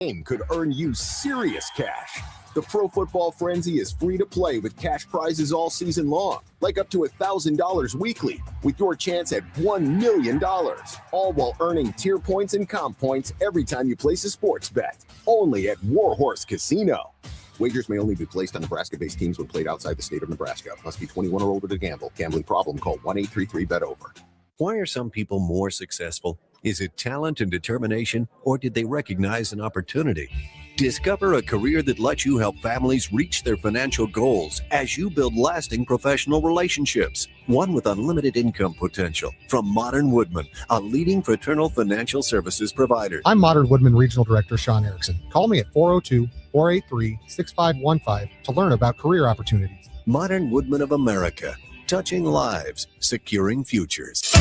game could earn you serious cash. The Pro Football Frenzy is free to play with cash prizes all season long, like up to $1,000 weekly, with your chance at $1 million, all while earning tier points and comp points every time you place a sports bet. Only at Warhorse Casino. Wagers may only be placed on Nebraska-based teams when played outside the state of Nebraska. Must be 21 or older to gamble. Gambling problem? Call 1-833-BET-OVER. Why are some people more successful? Is it talent and determination, or did they recognize an opportunity? Discover a career that lets you help families reach their financial goals as you build lasting professional relationships. One with unlimited income potential. From Modern Woodman, a leading fraternal financial services provider. I'm Modern Woodman Regional Director Sean Erickson. Call me at 402-483-6515 to learn about career opportunities. Modern Woodman of America. Touching lives, securing futures.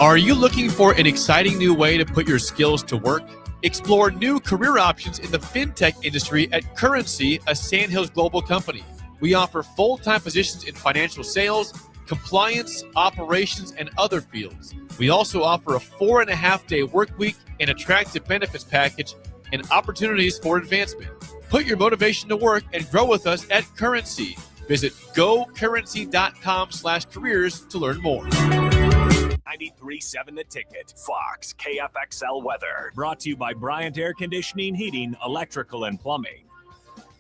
Are you looking for an exciting new way to put your skills to work? Explore new career options in the fintech industry at Currency, a Sandhills global company. We offer full-time positions in financial sales, compliance, operations, and other fields. We also offer a 4.5-day work week, an attractive benefits package, and opportunities for advancement. Put your motivation to work and grow with us at Currency. Visit gocurrency.com/careers to learn more. 93.7 The Ticket, Fox, KFXL weather. Brought to you by Bryant Air Conditioning, Heating, Electrical, and Plumbing.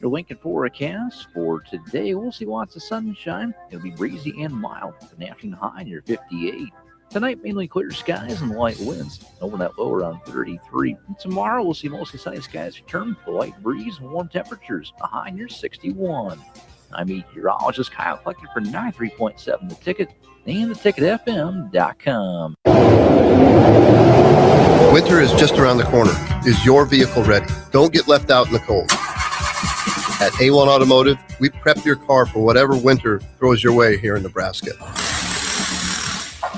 Your Lincoln forecast for today, we'll see lots of sunshine. It'll be breezy and mild. The national high near 58. Tonight, mainly clear skies and light winds. Over that low around 33. And tomorrow, we'll see mostly sunny skies return with a light breeze and warm temperatures. A high near 61. I'm meteorologist Kyle Flecker for 93.7 The Ticket and theticketfm.com. Winter is just around the corner. Is your vehicle ready? Don't get left out in the cold. At A1 Automotive, we prep your car for whatever winter throws your way here in Nebraska.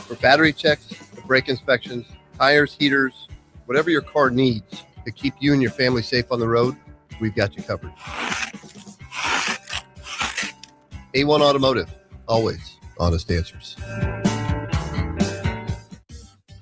For battery checks, brake inspections, tires, heaters, whatever your car needs to keep you and your family safe on the road, we've got you covered. A1 Automotive, always honest answers.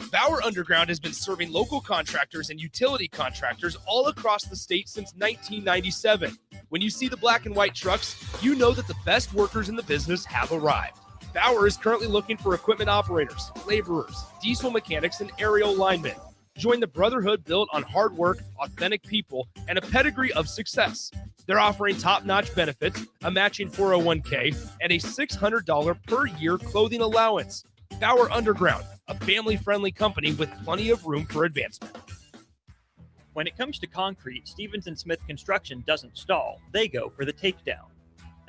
Bauer Underground has been serving local contractors and utility contractors all across the state since 1997. When you see the black and white trucks, you know that the best workers in the business have arrived. Bauer is currently looking for equipment operators, laborers, diesel mechanics, and aerial linemen. Join the brotherhood built on hard work, authentic people, and a pedigree of success. They're offering top-notch benefits, a matching 401k, and a $600 per year clothing allowance. Bauer Underground, a family-friendly company with plenty of room for advancement. When it comes to concrete, Stevens & Smith Construction doesn't stall. They go for the takedown.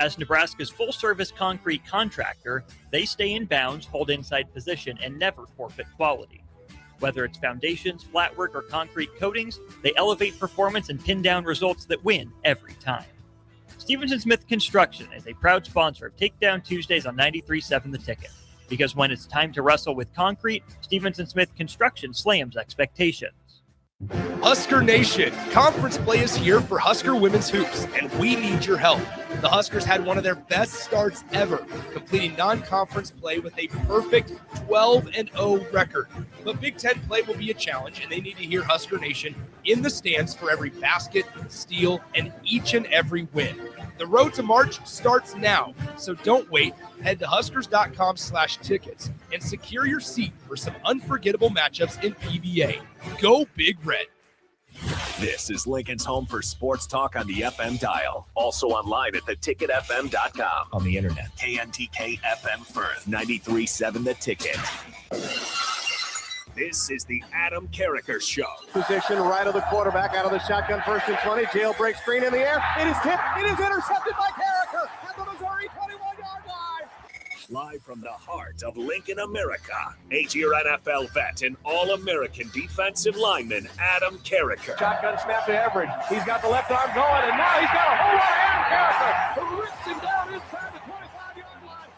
As Nebraska's full-service concrete contractor, they stay in bounds, hold inside position, and never forfeit quality. Whether it's foundations, flatwork, or concrete coatings, they elevate performance and pin down results that win every time. Stevens & Smith Construction is a proud sponsor of Takedown Tuesdays on 93.7 The Ticket. Because when it's time to wrestle with concrete, Stevens & Smith Construction slams expectations. Husker Nation, conference play is here for Husker women's hoops, and we need your help. The Huskers had one of their best starts ever, completing non-conference play with a perfect 12-0 record. But Big Ten play will be a challenge, and they need to hear Husker Nation in the stands for every basket, steal, and each and every win. The road to March starts now, so don't wait. Head to huskers.com/tickets and secure your seat for some unforgettable matchups in PBA. Go Big Red. This is Lincoln's home for sports talk on the FM dial. Also online at theticketfm.com. On the internet. KNTK FM Firth, 93.7 The Ticket. This is the Adam Carriker Show. Position right of the quarterback, out of the shotgun, 1st and 20. Jailbreak screen in the air. It is tipped. It is intercepted by Carriker at the Missouri 21-yard line. Live from the heart of Lincoln, America, 8-year NFL vet and All-American defensive lineman Adam Carriker. Shotgun snap to Everidge. He's got the left arm going, and now he's got a whole lot of Adam Carriker, who rips him down inside the 25-yard line.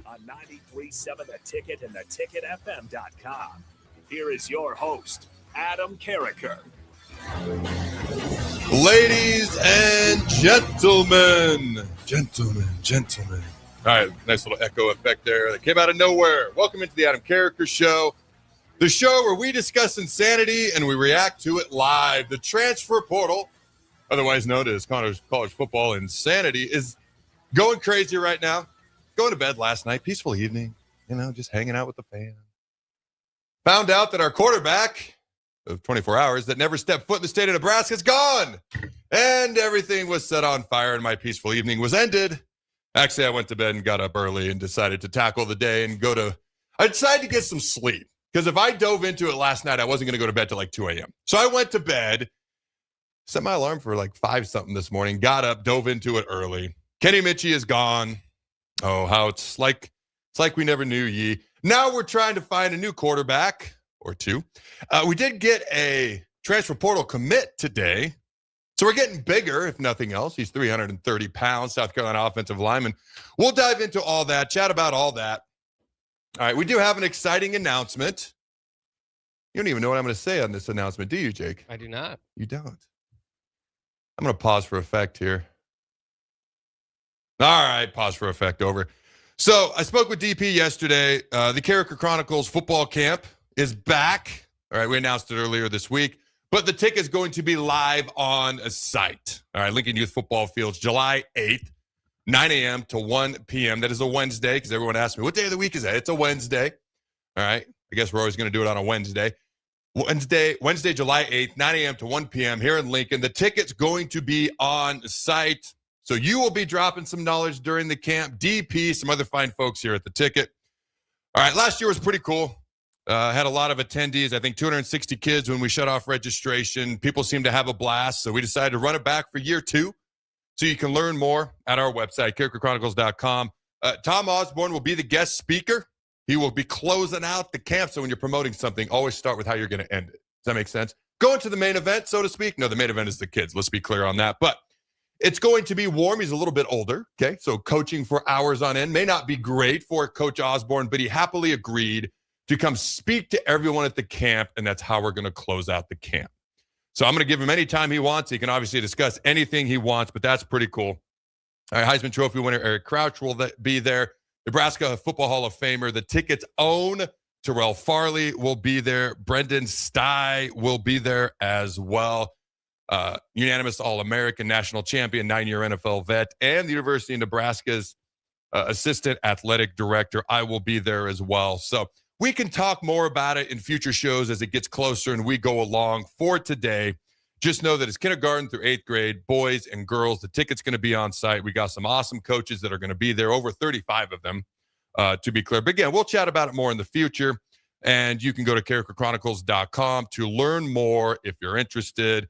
On 93.7 The Ticket and theticketfm.com. Here is your host, Adam Carriker. Ladies and gentlemen. All right, nice little echo effect there that came out of nowhere. Welcome into the Adam Carriker Show. the show where we discuss insanity and we react to it live. The transfer portal, otherwise known as college football insanity, is going crazy right now. Going to bed last night, peaceful evening, just hanging out with the fam. Found out that our quarterback of 24 hours that never stepped foot in the state of Nebraska is gone. And everything was set on fire and my peaceful evening was ended. Actually, I went to bed and got up early and decided to tackle the day and I decided to get some sleep. Because if I dove into it last night, I wasn't going to go to bed till like 2 a.m. So I went to bed, set my alarm for like 5-something this morning, got up, dove into it early. Kenny Mitchie is gone. Oh, how it's like we never knew ye. Now we're trying to find a new quarterback or two. We did get a transfer portal commit today. So we're getting bigger, if nothing else. He's 330 pounds, South Carolina offensive lineman. We'll dive into all that, chat about all that. All right, we do have an exciting announcement. You don't even know what I'm going to say on this announcement, do you, Jake? I do not. You don't. I'm going to pause for effect here. All right, pause for effect over. So I spoke with DP yesterday. The Carriker Chronicles football camp is back. All right, we announced it earlier this week. But the ticket is going to be live on a site. All right, Lincoln Youth Football Fields, July 8th, 9 a.m. to 1 p.m. That is a Wednesday because everyone asks me, what day of the week is that? It's a Wednesday. All right, I guess we're always going to do it on a Wednesday. Wednesday, July 8th, 9 a.m. to 1 p.m. here in Lincoln. The ticket's going to be on site. So you will be dropping some knowledge during the camp. DP, some other fine folks here at the ticket. All right, last year was pretty cool. Had a lot of attendees, I think 260 kids when we shut off registration. People seem to have a blast, so we decided to run it back for year 2. So you can learn more at our website, carrikerchronicles.com. Tom Osborne will be the guest speaker. He will be closing out the camp, so when you're promoting something, always start with how you're going to end it. Does that make sense? Going to the main event, so to speak. No, the main event is the kids. Let's be clear on that. But it's going to be warm. He's a little bit older, okay? So coaching for hours on end may not be great for Coach Osborne, but he happily agreed to come speak to everyone at the camp, and that's how we're going to close out the camp. So I'm going to give him any time he wants. He can obviously discuss anything he wants, but that's pretty cool. All right, Heisman Trophy winner Eric Crouch will be there. Nebraska Football Hall of Famer, the ticket's own Terrell Farley will be there. Brendan Stye will be there as well. Unanimous All-American national champion, 9-year NFL vet, and the University of Nebraska's assistant athletic director. I will be there as well. So we can talk more about it in future shows as it gets closer and we go along. For today, just know that it's kindergarten through 8th grade, boys and girls. The ticket's going to be on site. We got some awesome coaches that are going to be there, over 35 of them, to be clear. But again, we'll chat about it more in the future. And you can go to carrikerchronicles.com to learn more if you're interested.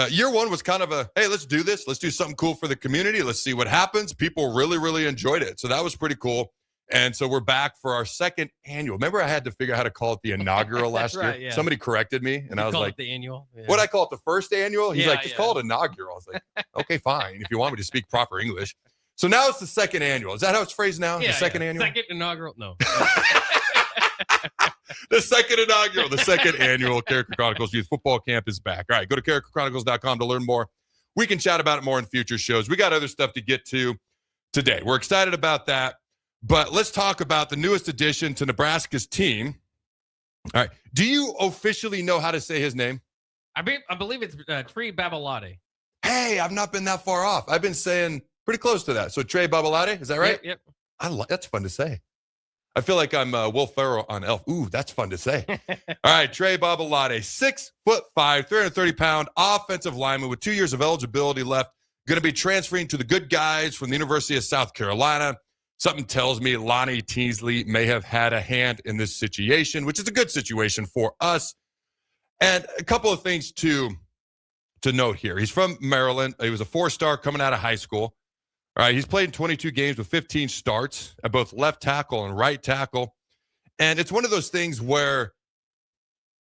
Year 1 was kind of a, hey, let's do this. Let's do something cool for the community. Let's see what happens. People really, really enjoyed it. So that was pretty cool. And so we're back for our second annual. Remember, I had to figure out how to call it the inaugural last year? Yeah. Somebody corrected me, and I was like, the annual? Yeah. What I call it, the first annual? He's like, just call it inaugural. I was like, okay, fine, if you want me to speak proper English. So now it's the second annual. Is that how it's phrased now? Yeah, the second annual? Second inaugural? No. The second inaugural, the second annual Carriker Chronicles Youth Football Camp is back. All right, go to carrikerchronicles.com to learn more. We can chat about it more in future shows. We got other stuff to get to today. We're excited about that. But let's talk about the newest addition to Nebraska's team. All right. Do you officially know how to say his name? I believe it's Trey Babalade. Hey, I've not been that far off. I've been saying pretty close to that. So Trey Babalade, is that right? Yep. That's fun to say. I feel like I'm Will Ferrell on Elf. Ooh, that's fun to say. All right, Trey Babalade, 6'5", 330-pound offensive lineman with 2 years of eligibility left. Going to be transferring to the good guys from the University of South Carolina. Something tells me Lonnie Teasley may have had a hand in this situation, which is a good situation for us. And a couple of things to note here. He's from Maryland. He was a 4-star coming out of high school. All right, he's played in 22 games with 15 starts at both left tackle and right tackle. And it's one of those things where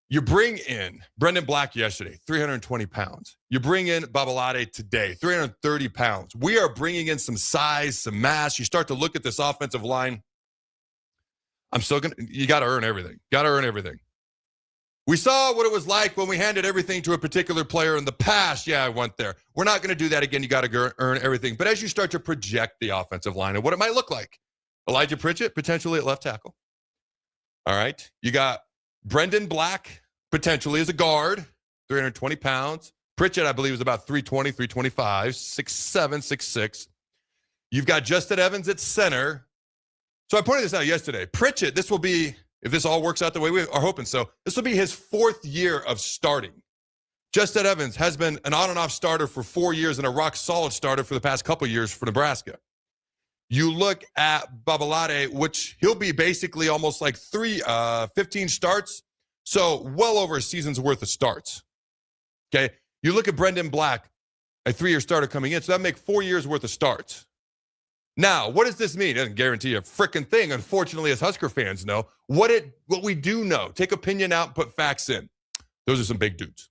you bring in Brendan Black yesterday, 320 pounds. You bring in Babalade today, 330 pounds. We are bringing in some size, some mass. You start to look at this offensive line. You got to earn everything. Got to earn everything. We saw what it was like when we handed everything to a particular player in the past. Yeah, I went there. We're not going to do that again. You got to earn everything. But as you start to project the offensive line and what it might look like, Elijah Pritchett potentially at left tackle. All right. You got Brendan Black, potentially as a guard, 320 pounds. Pritchett, I believe, is about 320, 325, 6'7", 6'6". You've got Justin Evans at center. So I pointed this out yesterday. Pritchett, this will be, if this all works out the way we are hoping so, this will be his 4th year of starting. Justin Evans has been an on and off starter for 4 years and a rock solid starter for the past couple of years for Nebraska. You look at Babalade, which he'll be basically almost like 15 starts. So well over a season's worth of starts. Okay. You look at Brendan Black, a 3-year starter coming in. So that makes 4 years worth of starts. Now, what does this mean? It doesn't guarantee a freaking thing, unfortunately, as Husker fans know. What we do know, take opinion out and put facts in. Those are some big dudes.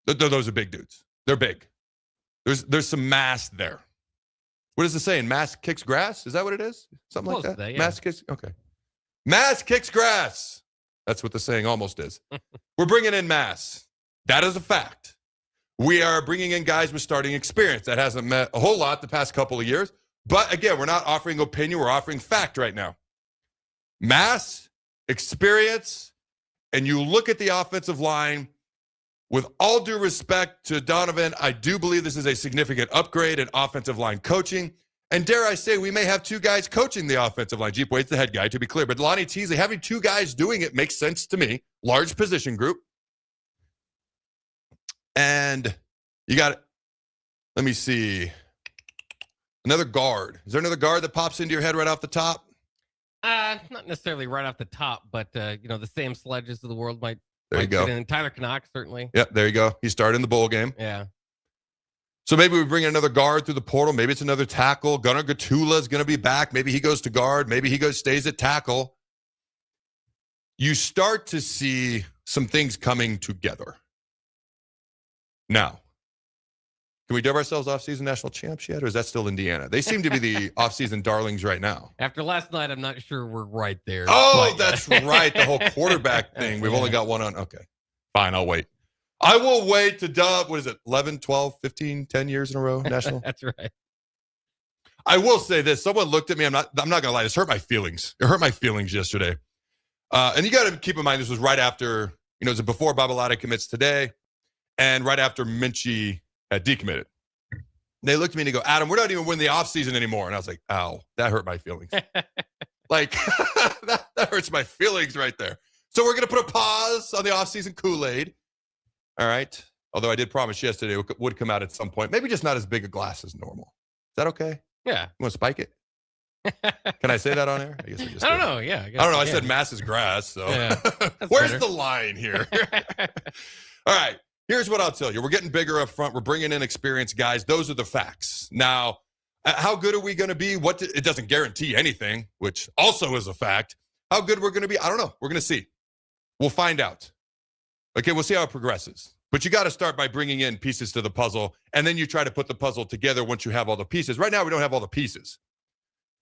Those are big dudes. They're big. There's some mass there. What is the saying? Mass kicks grass? Is that what it is? Something Close like that? to that, yeah. Mass kicks, okay. Mass kicks grass. That's what the saying almost is. We're bringing in mass. That is a fact. We are bringing in guys with starting experience. That hasn't met a whole lot the past couple of years. But again, we're not offering opinion. We're offering fact right now. Mass, experience, and you look at the offensive line, with all due respect to Donovan, I do believe this is a significant upgrade in offensive line coaching. And dare I say, we may have 2 guys coaching the offensive line. Jeep Wade's the head guy, to be clear. But Lonnie Teasley, having 2 guys doing it makes sense to me. Large position group. And you got, let me see, another guard. Is there another guard that pops into your head right off the top? Not necessarily right off the top, but the Sam Sledges of the world might. There you go. And Tyler Knox, certainly. Yep, there you go. He started in the bowl game. Yeah. So maybe we bring in another guard through the portal. Maybe it's another tackle. Gunnar Gatula is going to be back. Maybe he goes to guard. Maybe he stays at tackle. You start to see some things coming together. Now, can we dub ourselves off-season national champs yet, or is that still Indiana? They seem to be the off-season darlings right now. After last night, I'm not sure we're right there. Oh, that's right. The whole quarterback thing. We've only got one on. Okay, fine. I'll wait. I will wait to dub, what is it, 11, 12, 15, 10 years in a row national? That's right. I will say this. Someone looked at me. I'm not going to lie. This hurt my feelings. It hurt my feelings yesterday. And you got to keep in mind, this was right after, it was before Babalade commits today and right after Minchie had decommitted. They looked at me and they go, Adam, we're not even winning the offseason anymore. And I was like, ow, that hurt my feelings. Like, that hurts my feelings right there. So we're going to put a pause on the offseason Kool-Aid. All right. Although I did promise yesterday it would come out at some point. Maybe just not as big a glass as normal. Is that okay? Yeah. You want to spike it? Can I say that on air? I guess I don't know. Yeah. I don't know. I said mass is grass. So yeah, where's better. the line here? All right. Here's what I'll tell you. We're getting bigger up front. We're bringing in experienced guys. Those are the facts. Now, how good are we going to be? It doesn't guarantee anything, which also is a fact. How good we're going to be, I don't know. We're going to see. We'll find out. Okay, we'll see how it progresses. But you got to start by bringing in pieces to the puzzle, and then you try to put the puzzle together once you have all the pieces. Right now, we don't have all the pieces.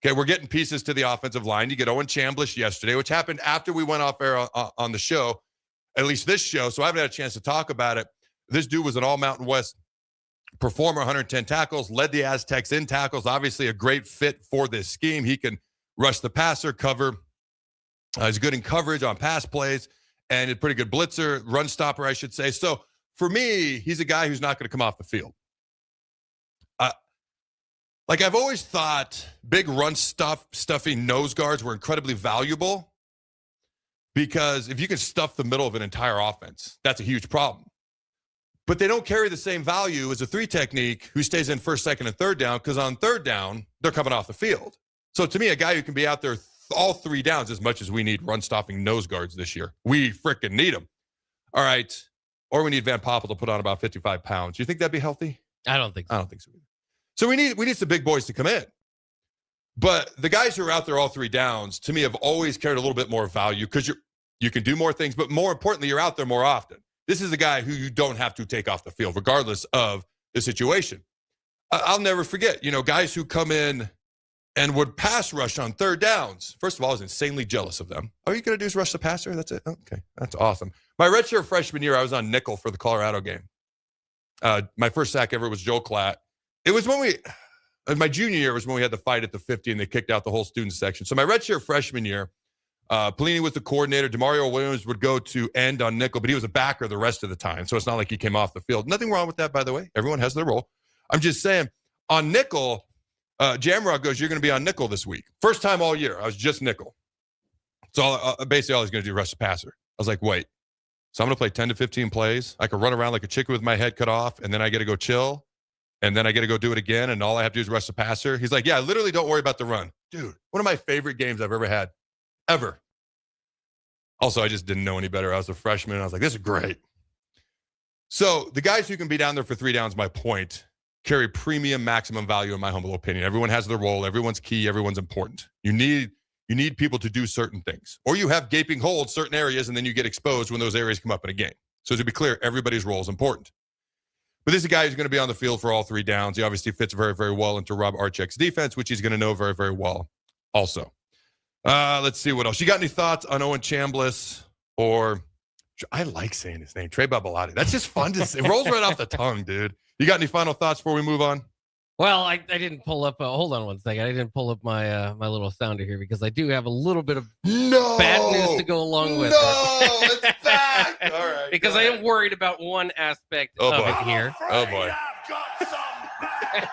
Okay, we're getting pieces to the offensive line. You get Owen Chambliss yesterday, which happened after we went off air on the show, at least this show, so I haven't had a chance to talk about it. This dude was an all-Mountain West performer, 110 tackles, led the Aztecs in tackles, obviously a great fit for this scheme. He can rush the passer, cover. He's good in coverage on pass plays, and a pretty good blitzer, run stopper, I should say. So for me, he's a guy who's not going to come off the field. I've always thought big run stuffing nose guards were incredibly valuable because if you can stuff the middle of an entire offense, that's a huge problem. But they don't carry the same value as a 3 technique who stays in first, second, and third down because on third down, they're coming off the field. So to me, a guy who can be out there all 3 downs as much as we need run-stopping nose guards this year. We freaking need them. All right. Or we need Van Poppel to put on about 55 pounds. Do you think that'd be healthy? I don't think so. I don't think so either. So we need some big boys to come in. But the guys who are out there all 3 downs, to me, have always carried a little bit more value because you can do more things, but more importantly, you're out there more often. This is a guy who you don't have to take off the field, regardless of the situation. I'll never forget, guys who come in and would pass rush on 3rd downs. First of all, I was insanely jealous of them. All you going to do is rush the passer? That's it? Okay, that's awesome. My redshirt freshman year, I was on nickel for the Colorado game. My first sack ever was Joel Klatt. It was my junior year was when we had the fight at the 50 and they kicked out the whole student section. So my redshirt freshman year, Pelini was the coordinator. DeMario Williams would go to end on nickel, but he was a backer the rest of the time. So it's not like he came off the field. Nothing wrong with that, by the way. Everyone has their role. I'm just saying, on nickel, Jamrock goes, you're going to be on nickel this week. First time all year, I was just nickel. So basically all he's going to do, rush the passer. I was like, wait. So I'm going to play 10 to 15 plays. I could run around like a chicken with my head cut off, and then I get to go chill, and then I get to go do it again, and all I have to do is rush the passer. He's like, yeah, literally don't worry about the run. Dude, one of my favorite games I've ever had. Ever. Also, I just didn't know any better. I was a freshman, and I was like, this is great. So the guys who can be down there for 3 downs, my point, carry premium maximum value in my humble opinion. Everyone has their role. Everyone's key. Everyone's important. You need people to do certain things. Or you have gaping holes, certain areas, and then you get exposed when those areas come up in a game. So to be clear, everybody's role is important. But this is a guy who's going to be on the field for all 3 downs. He obviously fits very, very well into Rob Archek's defense, which he's going to know very, very well also. Let's see what else. You got any thoughts on Owen Chambliss or I like saying his name, Trey Babalati. That's just fun to say. It rolls right off the tongue, dude. You got any final thoughts before we move on? Well, I didn't pull up. Hold on one second. I didn't pull up my my little sounder here because I do have a little bit of bad news to go along with it. It's back. All right. Because I am worried about one aspect of it here. Oh boy. I've got some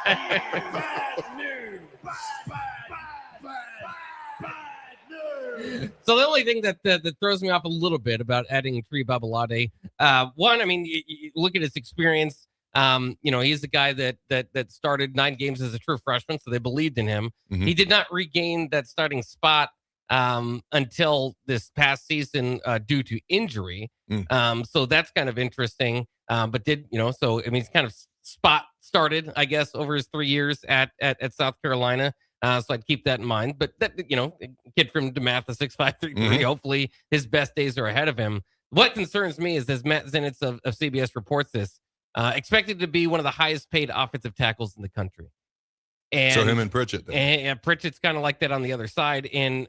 bad news. So the only thing that throws me off a little bit about adding Tree Babalade, one, I mean, you look at his experience. He's the guy that started 9 games as a true freshman, so they believed in him. Mm-hmm. He did not regain that starting spot until this past season due to injury. So that's kind of interesting. But he's kind of spot started, I guess, over his 3 years at South Carolina. So I'd keep that in mind. But that, kid from DeMatha, 6'5", 3'3", hopefully his best days are ahead of him. What concerns me is, as Matt Zenitz of CBS reports this, expected to be one of the highest paid offensive tackles in the country. And so him and Pritchett. Then. And Pritchett's kind of like that on the other side. And,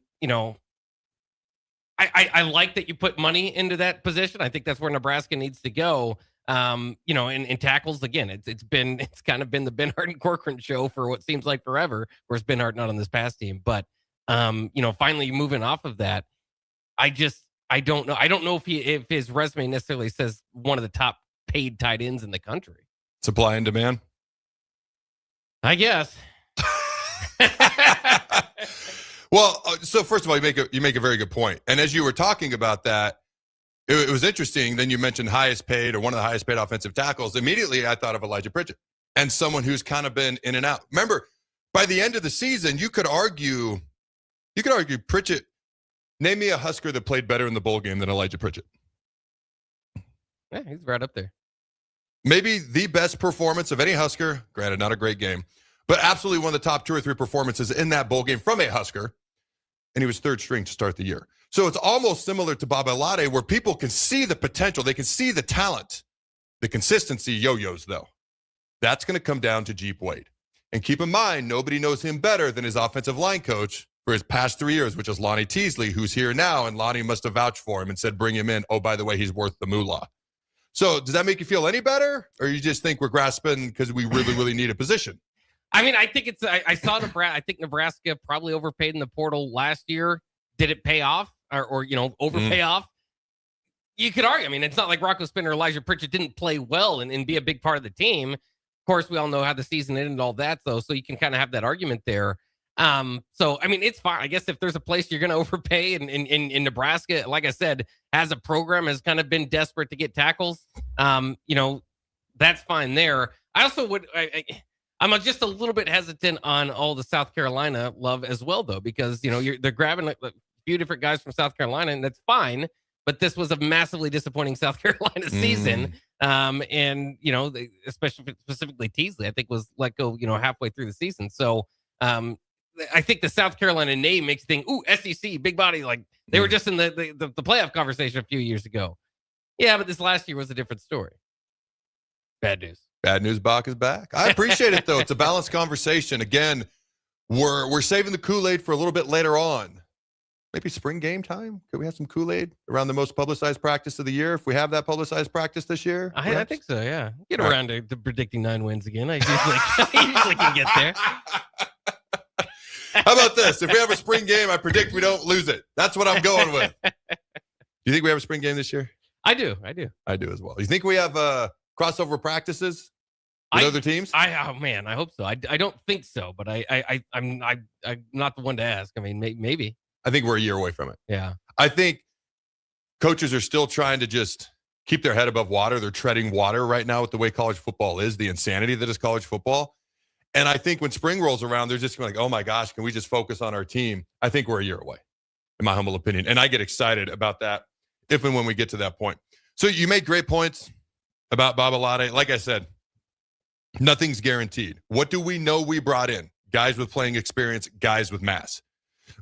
I like that you put money into that position. I think that's where Nebraska needs to go. In tackles, again, it's kind of been the Ben Hart and Corcoran show for what seems like forever. Of course, Ben Hart not on this past team, but finally moving off of that, I don't know. I don't know if his resume necessarily says one of the top paid tight ends in the country. Supply and demand, I guess. Well, so first of all, you make a very good point. And as you were talking about that, it was interesting. Then you mentioned highest paid or one of the highest paid offensive tackles. Immediately, I thought of Elijah Pritchett and someone who's kind of been in and out. Remember, by the end of the season, you could argue Pritchett. Name me a Husker that played better in the bowl game than Elijah Pritchett. Yeah, he's right up there. Maybe the best performance of any Husker. Granted, not a great game, but absolutely one of the top 2 or 3 performances in that bowl game from a Husker. And he was 3rd string to start the year. So it's almost similar to Babalade, where people can see the potential. They can see the talent. The consistency yo-yos, though. That's going to come down to Jeep Wade. And keep in mind, nobody knows him better than his offensive line coach for his past 3 years, which is Lonnie Teasley, who's here now. And Lonnie must have vouched for him and said, bring him in. Oh, by the way, he's worth the moolah. So does that make you feel any better? Or you just think we're grasping because we really, really need a position? I mean, I think I saw Nebraska. I think Nebraska probably overpaid in the portal last year. Did it pay off or overpay off? You could argue. I mean, it's not like Rocco Spinner or Elijah Pritchett didn't play well and be a big part of the team. Of course, we all know how the season ended and all that, though. So you can kind of have that argument there. So, I mean, it's fine. I guess if there's a place you're going to overpay in Nebraska, like I said, as a program has kind of been desperate to get tackles, that's fine there. I also would, I'm just a little bit hesitant on all the South Carolina love as well, though, because, they're grabbing a few different guys from South Carolina, and that's fine. But this was a massively disappointing South Carolina season. And, especially specifically Teasley, I think was let go, halfway through the season. So I think the South Carolina name makes you think, ooh, SEC, big body. Like they were just in the playoff conversation a few years ago. Yeah, but this last year was a different story. Bad news. Bad news, Bach is back. I appreciate it, though. It's a balanced conversation. Again, we're saving the Kool-Aid for a little bit later on. Maybe spring game time? Could we have some Kool-Aid around the most publicized practice of the year? If we have that publicized practice this year? I think so, yeah. Get around to predicting 9 wins again. I usually can get there. How about this? If we have a spring game, I predict we don't lose it. That's what I'm going with. Do you think we have a spring game this year? I do. I do as well. You think we have crossover practices with other teams? I hope so. I don't think so, but I'm not the one to ask. I mean, maybe. I think we're a year away from it. Yeah. I think coaches are still trying to just keep their head above water. They're treading water right now with the way college football is, the insanity that is college football. And I think when spring rolls around, they're just like, oh my gosh, can we just focus on our team? I think we're a year away, in my humble opinion. And I get excited about that if and when we get to that point. So you made great points about Babalade. Like I said, nothing's guaranteed. What do we know we brought in? Guys with playing experience, guys with mass.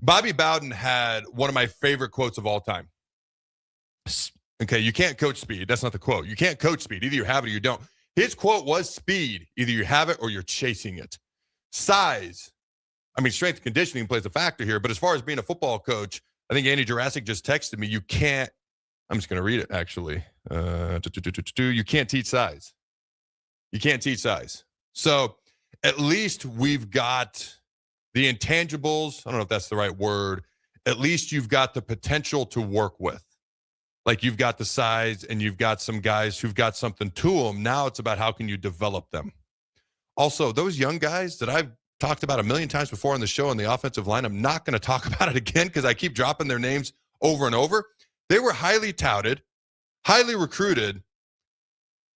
Bobby Bowden had one of my favorite quotes of all time. Okay, you can't coach speed. That's not the quote. You can't coach speed. Either you have it or you don't. His quote was speed. Either you have it or you're chasing it. Size. I mean, strength and conditioning plays a factor here, but as far as being a football coach, I think Andy Jurassic just texted me, you can't, I'm just going to read it actually. You can't teach size. You can't teach size. So at least we've got the intangibles. I don't know if that's the right word. At least you've got the potential to work with. Like you've got the size and you've got some guys who've got something to them. Now it's about how can you develop them. Also, those young guys that I've talked about a million times before on the show on the offensive line, I'm not going to talk about it again because I keep dropping their names over and over. They were highly touted, highly recruited.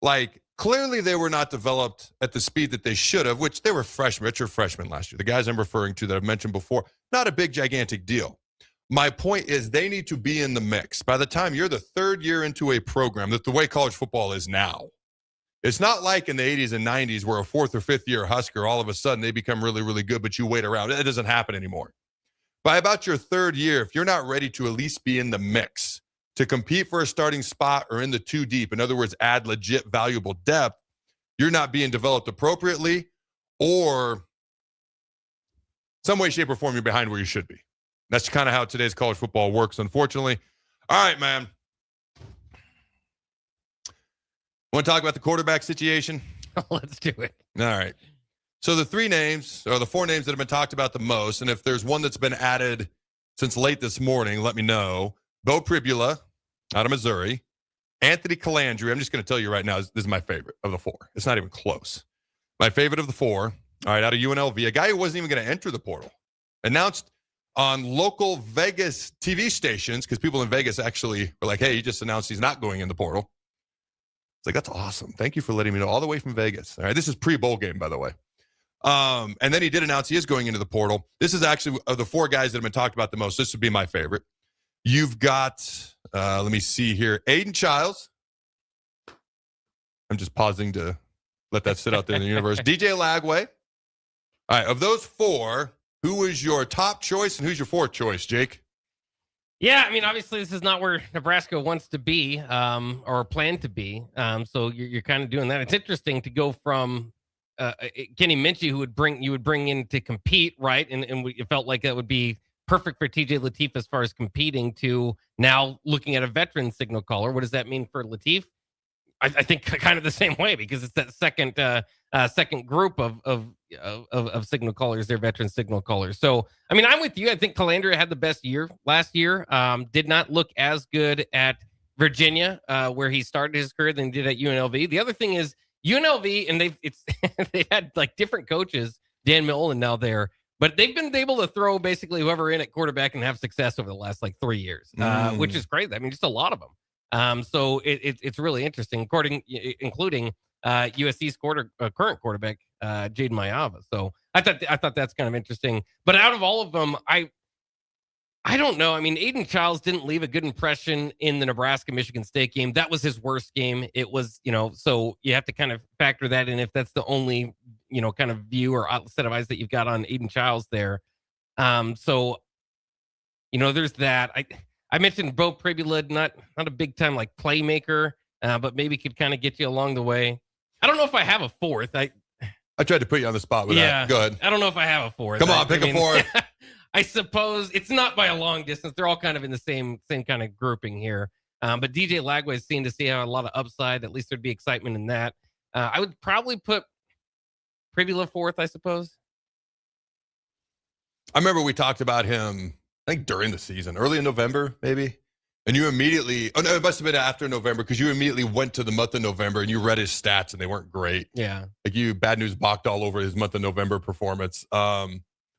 Like clearly they were not developed at the speed that they should have, which they were true freshmen last year. The guys I'm referring to that I've mentioned before, not a big, gigantic deal. My point is they need to be in the mix. By the time you're the third year into a program, that's the way college football is now. It's not like in the 80s and 90s where a fourth or fifth year Husker, all of a sudden they become really, really good, but you wait around. It doesn't happen anymore. By about your third year, if you're not ready to at least be in the mix to compete for a starting spot or in the two deep, in other words, add legit valuable depth, you're not being developed appropriately or some way, shape, or form you're behind where you should be. That's kind of how today's college football works, unfortunately. All right, man. Want to talk about the quarterback situation? Let's do it. All right. So the four names that have been talked about the most, and if there's one that's been added since late this morning, let me know. Bo Pribula out of Missouri. Anthony Calandry. I'm just going to tell you right now, this is my favorite of the four. It's not even close. My favorite of the four, all right, out of UNLV, a guy who wasn't even going to enter the portal. Announced on local Vegas TV stations, because people in Vegas actually were like, hey, he just announced he's not going in the portal. It's like, that's awesome. Thank you for letting me know all the way from Vegas. All right, this is pre-bowl game, by the way. And then he did announce he is going into the portal. This is actually of the four guys that have been talked about the most. This would be my favorite. You've got, let me see here, Aiden Childs. I'm just pausing to let that sit out there in the universe. DJ Lagway. All right, of those four, who is your top choice and who's your fourth choice, Jake? Yeah, I mean, obviously, this is not where Nebraska wants to be or plan to be. So you're kind of doing that. It's interesting to go from Kenny Minchie, who you would bring in to compete, right? And it felt like that would be perfect for TJ Lateef as far as competing, to now looking at a veteran signal caller. What does that mean for Lateef? I think kind of the same way, because it's that second group of signal callers, they're veteran signal callers. So, I mean, I'm with you. I think Calandria had the best year last year. Did not look as good at Virginia, where he started his career, than he did at UNLV. The other thing is UNLV, and they've had like different coaches, Dan Mullen now there, but they've been able to throw basically whoever in at quarterback and have success over the last like 3 years, which is crazy. I mean, just a lot of them. So it's really interesting, including USC's current quarterback, Jaden Mayava. So I thought that's kind of interesting. But out of all of them, I don't know. I mean, Aiden Childs didn't leave a good impression in the Nebraska-Michigan State game. That was his worst game. It was, so you have to kind of factor that in if that's the only, kind of view or set of eyes that you've got on Aiden Childs there. So, there's that. I mentioned Bo Pribula, not a big time like playmaker, but maybe could kind of get you along the way. I don't know if I have a fourth. I tried to put you on the spot with that. Go ahead. I don't know if I have a fourth. Come on, pick a fourth. I suppose it's not by a long distance. They're all kind of in the same kind of grouping here. But DJ Lagway seemed to see a lot of upside. At least there'd be excitement in that. I would probably put Pribula fourth, I suppose. I remember we talked about him, I think during the season, early in November, maybe. And you immediately, oh no, it must have been after November because you immediately went to the month of November and you read his stats and they weren't great. Yeah. Like you bad news balked all over his month of November performance,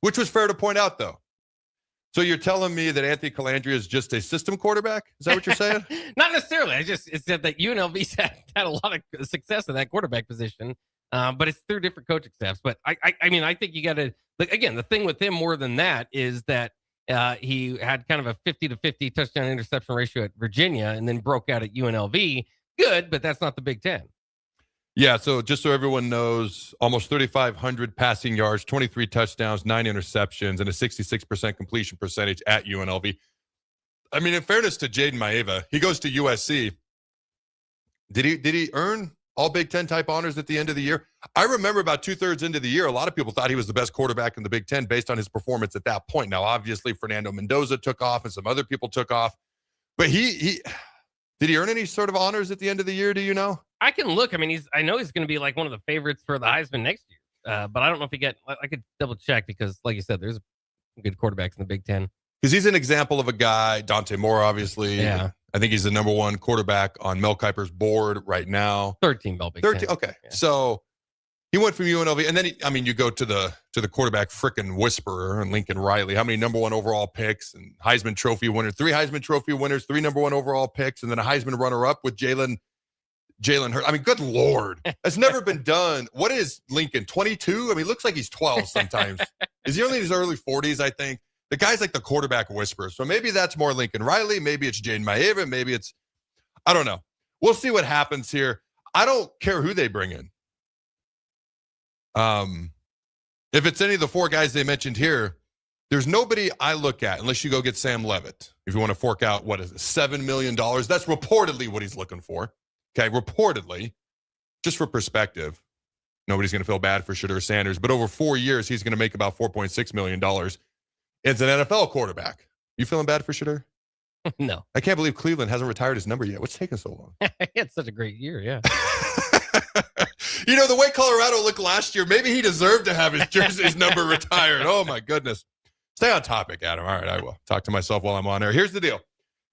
which was fair to point out though. So you're telling me that Anthony Calandria is just a system quarterback? Is that what you're saying? Not necessarily. It's that UNLV's had a lot of success in that quarterback position, but it's through different coaching staffs. But I mean, I think you got to, like, again, the thing with him more than that is that he had kind of a 50-50 touchdown interception ratio at Virginia and then broke out at UNLV. Good, but that's not the Big Ten. Yeah, so just so everyone knows, almost 3,500 passing yards, 23 touchdowns, 9 interceptions, and a 66% completion percentage at UNLV. I mean, in fairness to Jaden Maeva, he goes to USC. Did he earn all Big Ten type honors at the end of the year? I remember about 2/3 into the year, a lot of people thought he was the best quarterback in the Big Ten based on his performance at that point. Now, obviously, Fernando Mendoza took off and some other people took off. But he did he earn any sort of honors at the end of the year? Do you know? I can look. I mean, I know he's going to be like one of the favorites for the Heisman next year. But I don't know if he I could double check because, like you said, there's good quarterbacks in the Big Ten. Because he's an example of a guy, Dante Moore, obviously. Yeah. I think he's the number one quarterback on Mel Kiper's board right now. 13 Bell Big 13. Okay. Yeah. So he went from UNLV. And then, you go to the quarterback frickin' whisperer and Lincoln Riley. How many number one overall picks and Heisman Trophy winners? 3 Heisman Trophy winners, 3 number one overall picks, and then a Heisman runner-up with Jalen Hurts. I mean, good Lord. That's never been done. What is Lincoln, 22? I mean, looks like he's 12 sometimes. Is he only in his early 40s, I think? The guy's like the quarterback whisperer. So maybe that's more Lincoln Riley. Maybe it's Jaden Maeva. Maybe it's, I don't know. We'll see what happens here. I don't care who they bring in. If it's any of the 4 guys they mentioned here, there's nobody I look at unless you go get Sam Levitt. If you want to fork out, what is it, $7 million? That's reportedly what he's looking for. Okay, reportedly. Just for perspective, nobody's going to feel bad for Shedeur Sanders, but over 4 years, he's going to make about $4.6 million. It's an NFL quarterback. You feeling bad for Shedeur? No. I can't believe Cleveland hasn't retired his number yet. What's taking so long? He had such a great year, yeah. The way Colorado looked last year, maybe he deserved to have his number retired. Oh, my goodness. Stay on topic, Adam. All right, I will talk to myself while I'm on air. Here's the deal.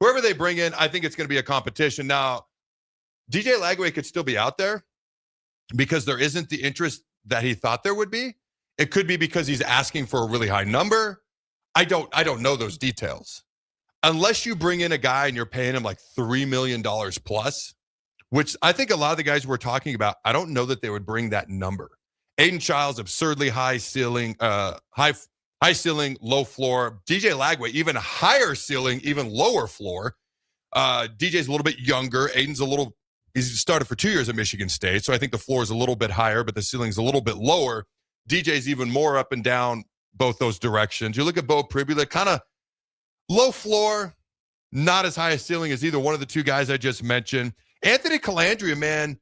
Whoever they bring in, I think it's going to be a competition. Now, DJ Lagway could still be out there because there isn't the interest that he thought there would be. It could be because he's asking for a really high number. I don't know those details. Unless you bring in a guy and you're paying him like $3 million plus, which I think a lot of the guys we're talking about, I don't know that they would bring that number. Aiden Childs, absurdly high ceiling, high ceiling, low floor. DJ Lagway, even higher ceiling, even lower floor. DJ's a little bit younger. Aiden's he's started for 2 years at Michigan State, so I think the floor is a little bit higher, but the ceiling's a little bit lower. DJ's even more up and down both those directions. You look at Bo Pribula, kind of low floor, not as high a ceiling as either one of the 2 guys I just mentioned. Anthony Calandria, man,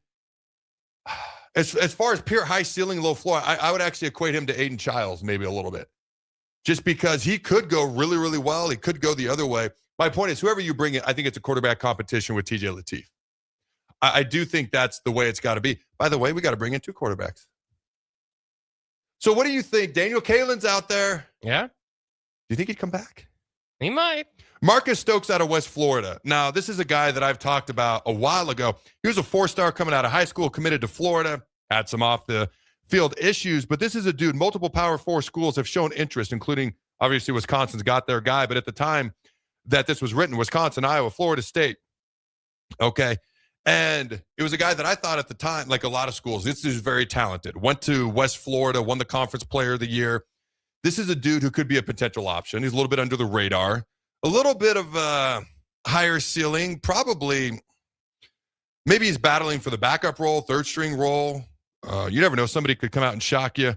as far as pure high ceiling, low floor, I would actually equate him to Aiden Childs maybe a little bit. Just because he could go really, really well. He could go the other way. My point is, whoever you bring in, I think it's a quarterback competition with TJ Lateef. I do think that's the way it's got to be. By the way, we got to bring in 2 quarterbacks. So what do you think? Daniel Kaelin's out there. Yeah. Do you think he'd come back? He might. Marcus Stokes out of West Florida. Now, this is a guy that I've talked about a while ago. He was a 4-star coming out of high school, committed to Florida, had some off-the-field issues. But this is a dude, multiple Power 4 schools have shown interest, including, obviously, Wisconsin's got their guy. But at the time that this was written, Wisconsin, Iowa, Florida State. Okay. And it was a guy that I thought at the time, like a lot of schools, this is very talented. Went to West Florida, won the Conference Player of the Year. This is a dude who could be a potential option. He's a little bit under the radar. A little bit of higher ceiling, probably. Maybe he's battling for the backup role, 3rd-string role. You never know. Somebody could come out and shock you.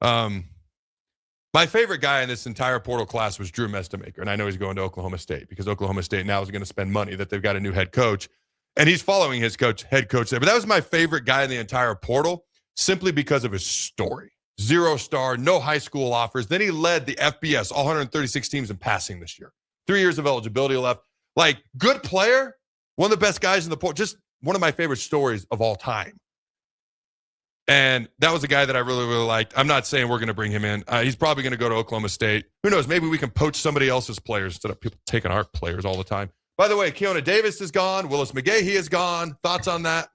My favorite guy in this entire portal class was Drew Mestamaker, and I know he's going to Oklahoma State because Oklahoma State now is going to spend money that they've got a new head coach, and he's following his head coach there. But that was my favorite guy in the entire portal simply because of his story. 0-star, no high school offers. Then he led the FBS, all 136 teams in passing this year. 3 years of eligibility left. Like, good player, one of the best guys in the portal. Just one of my favorite stories of all time. And that was a guy that I really, really liked. I'm not saying we're going to bring him in. He's probably going to go to Oklahoma State. Who knows? Maybe we can poach somebody else's players instead of people taking our players all the time. By the way, Keona Davis is gone. Willis McGahee is gone. Thoughts on that?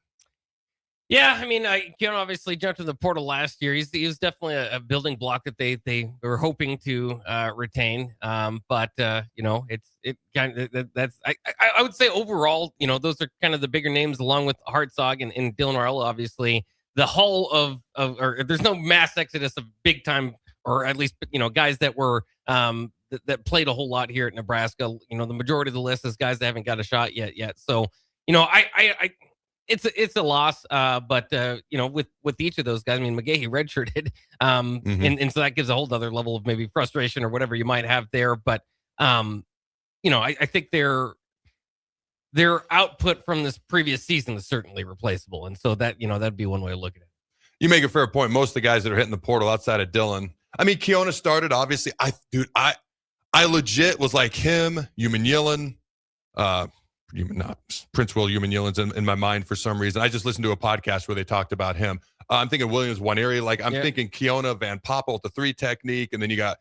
Yeah, I mekind of obviously jumped in the portal last year. He was definitely a building block that they were hoping to retain. But I would say overall, those are kind of the bigger names along with Hartzog and Dylan Raiola. Obviously, the whole or there's no mass exodus of big time, or at least guys that were that played a whole lot here at Nebraska. The majority of the list is guys that haven't got a shot yet. So It's a loss, but with each of those guys, McGahee redshirted, and so that gives a whole other level of maybe frustration or whatever you might have there. But I think their output from this previous season is certainly replaceable, and so that that'd be one way to look at it. You make a fair point. Most of the guys that are hitting the portal outside of Dylan, Keona started obviously. I legit was like him, Human Yillen, Prince Will Human-Yillen's in my mind for some reason. I just listened to a podcast where they talked about him. I'm thinking Williams one area. I'm thinking Keona, Van Poppel with the 3 technique. And then you got,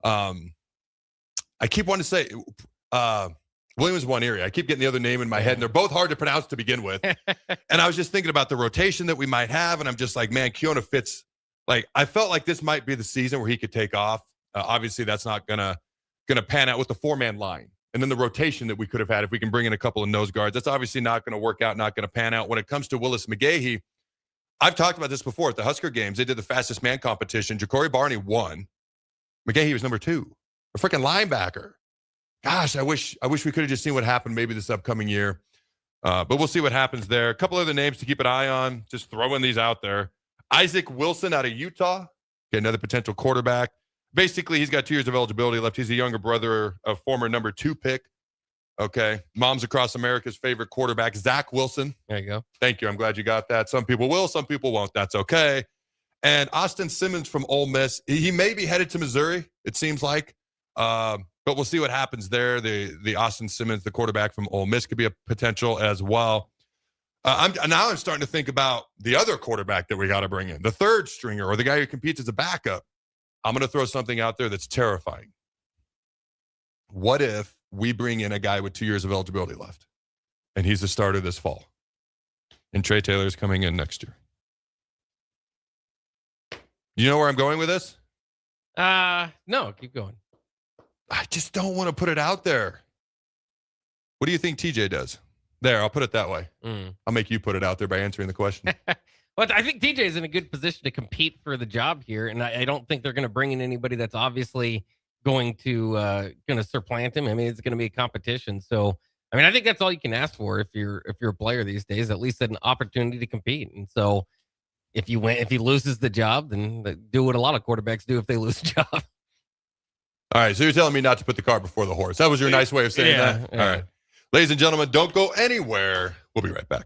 I keep wanting to say Williams one area. I keep getting the other name in my head, and they're both hard to pronounce to begin with. And I was just thinking about the rotation that we might have. And I'm just like, man, Keona fits. I felt like this might be the season where he could take off. Obviously that's not going to pan out with the 4-man line. And then the rotation that we could have had if we can bring in a couple of nose guards, that's obviously not going to work out, not going to pan out. When it comes to Willis McGahee, I've talked about this before at the Husker games. They did the fastest man competition. Ja'Cory Barney won. McGahee was number 2. A freaking linebacker. Gosh, I wish we could have just seen what happened maybe this upcoming year. But we'll see what happens there. A couple other names to keep an eye on. Just throwing these out there. Isaac Wilson out of Utah. Okay, another potential quarterback. Basically, he's got 2 years of eligibility left. He's a younger brother of former number 2 pick. Okay. Moms Across America's favorite quarterback, Zach Wilson. There you go. Thank you. I'm glad you got that. Some people will, some people won't. That's okay. And Austin Simmons from Ole Miss. He may be headed to Missouri, it seems like. But we'll see what happens there. The Austin Simmons, the quarterback from Ole Miss, could be a potential as well. I'm starting to think about the other quarterback that we got to bring in, the third stringer or the guy who competes as a backup. I'm going to throw something out there that's terrifying. What if we bring in a guy with 2 years of eligibility left and he's the starter this fall and Trey Taylor's coming in next year? You know where I'm going with this? No, keep going. I just don't want to put it out there. What do you think TJ does? There, I'll put it that way. I'll make you put it out there by answering the question. But I think TJ is in a good position to compete for the job here, and I don't think they're going to bring in anybody that's obviously going to supplant him. it's going to be a competition. So, I think that's all you can ask for if you're a player these days. At least an opportunity to compete. And so, if he loses the job, then do what a lot of quarterbacks do if they lose a job. All right, so you're telling me not to put the cart before the horse. That was your nice way of saying that? Yeah. All right. Ladies and gentlemen, don't go anywhere. We'll be right back.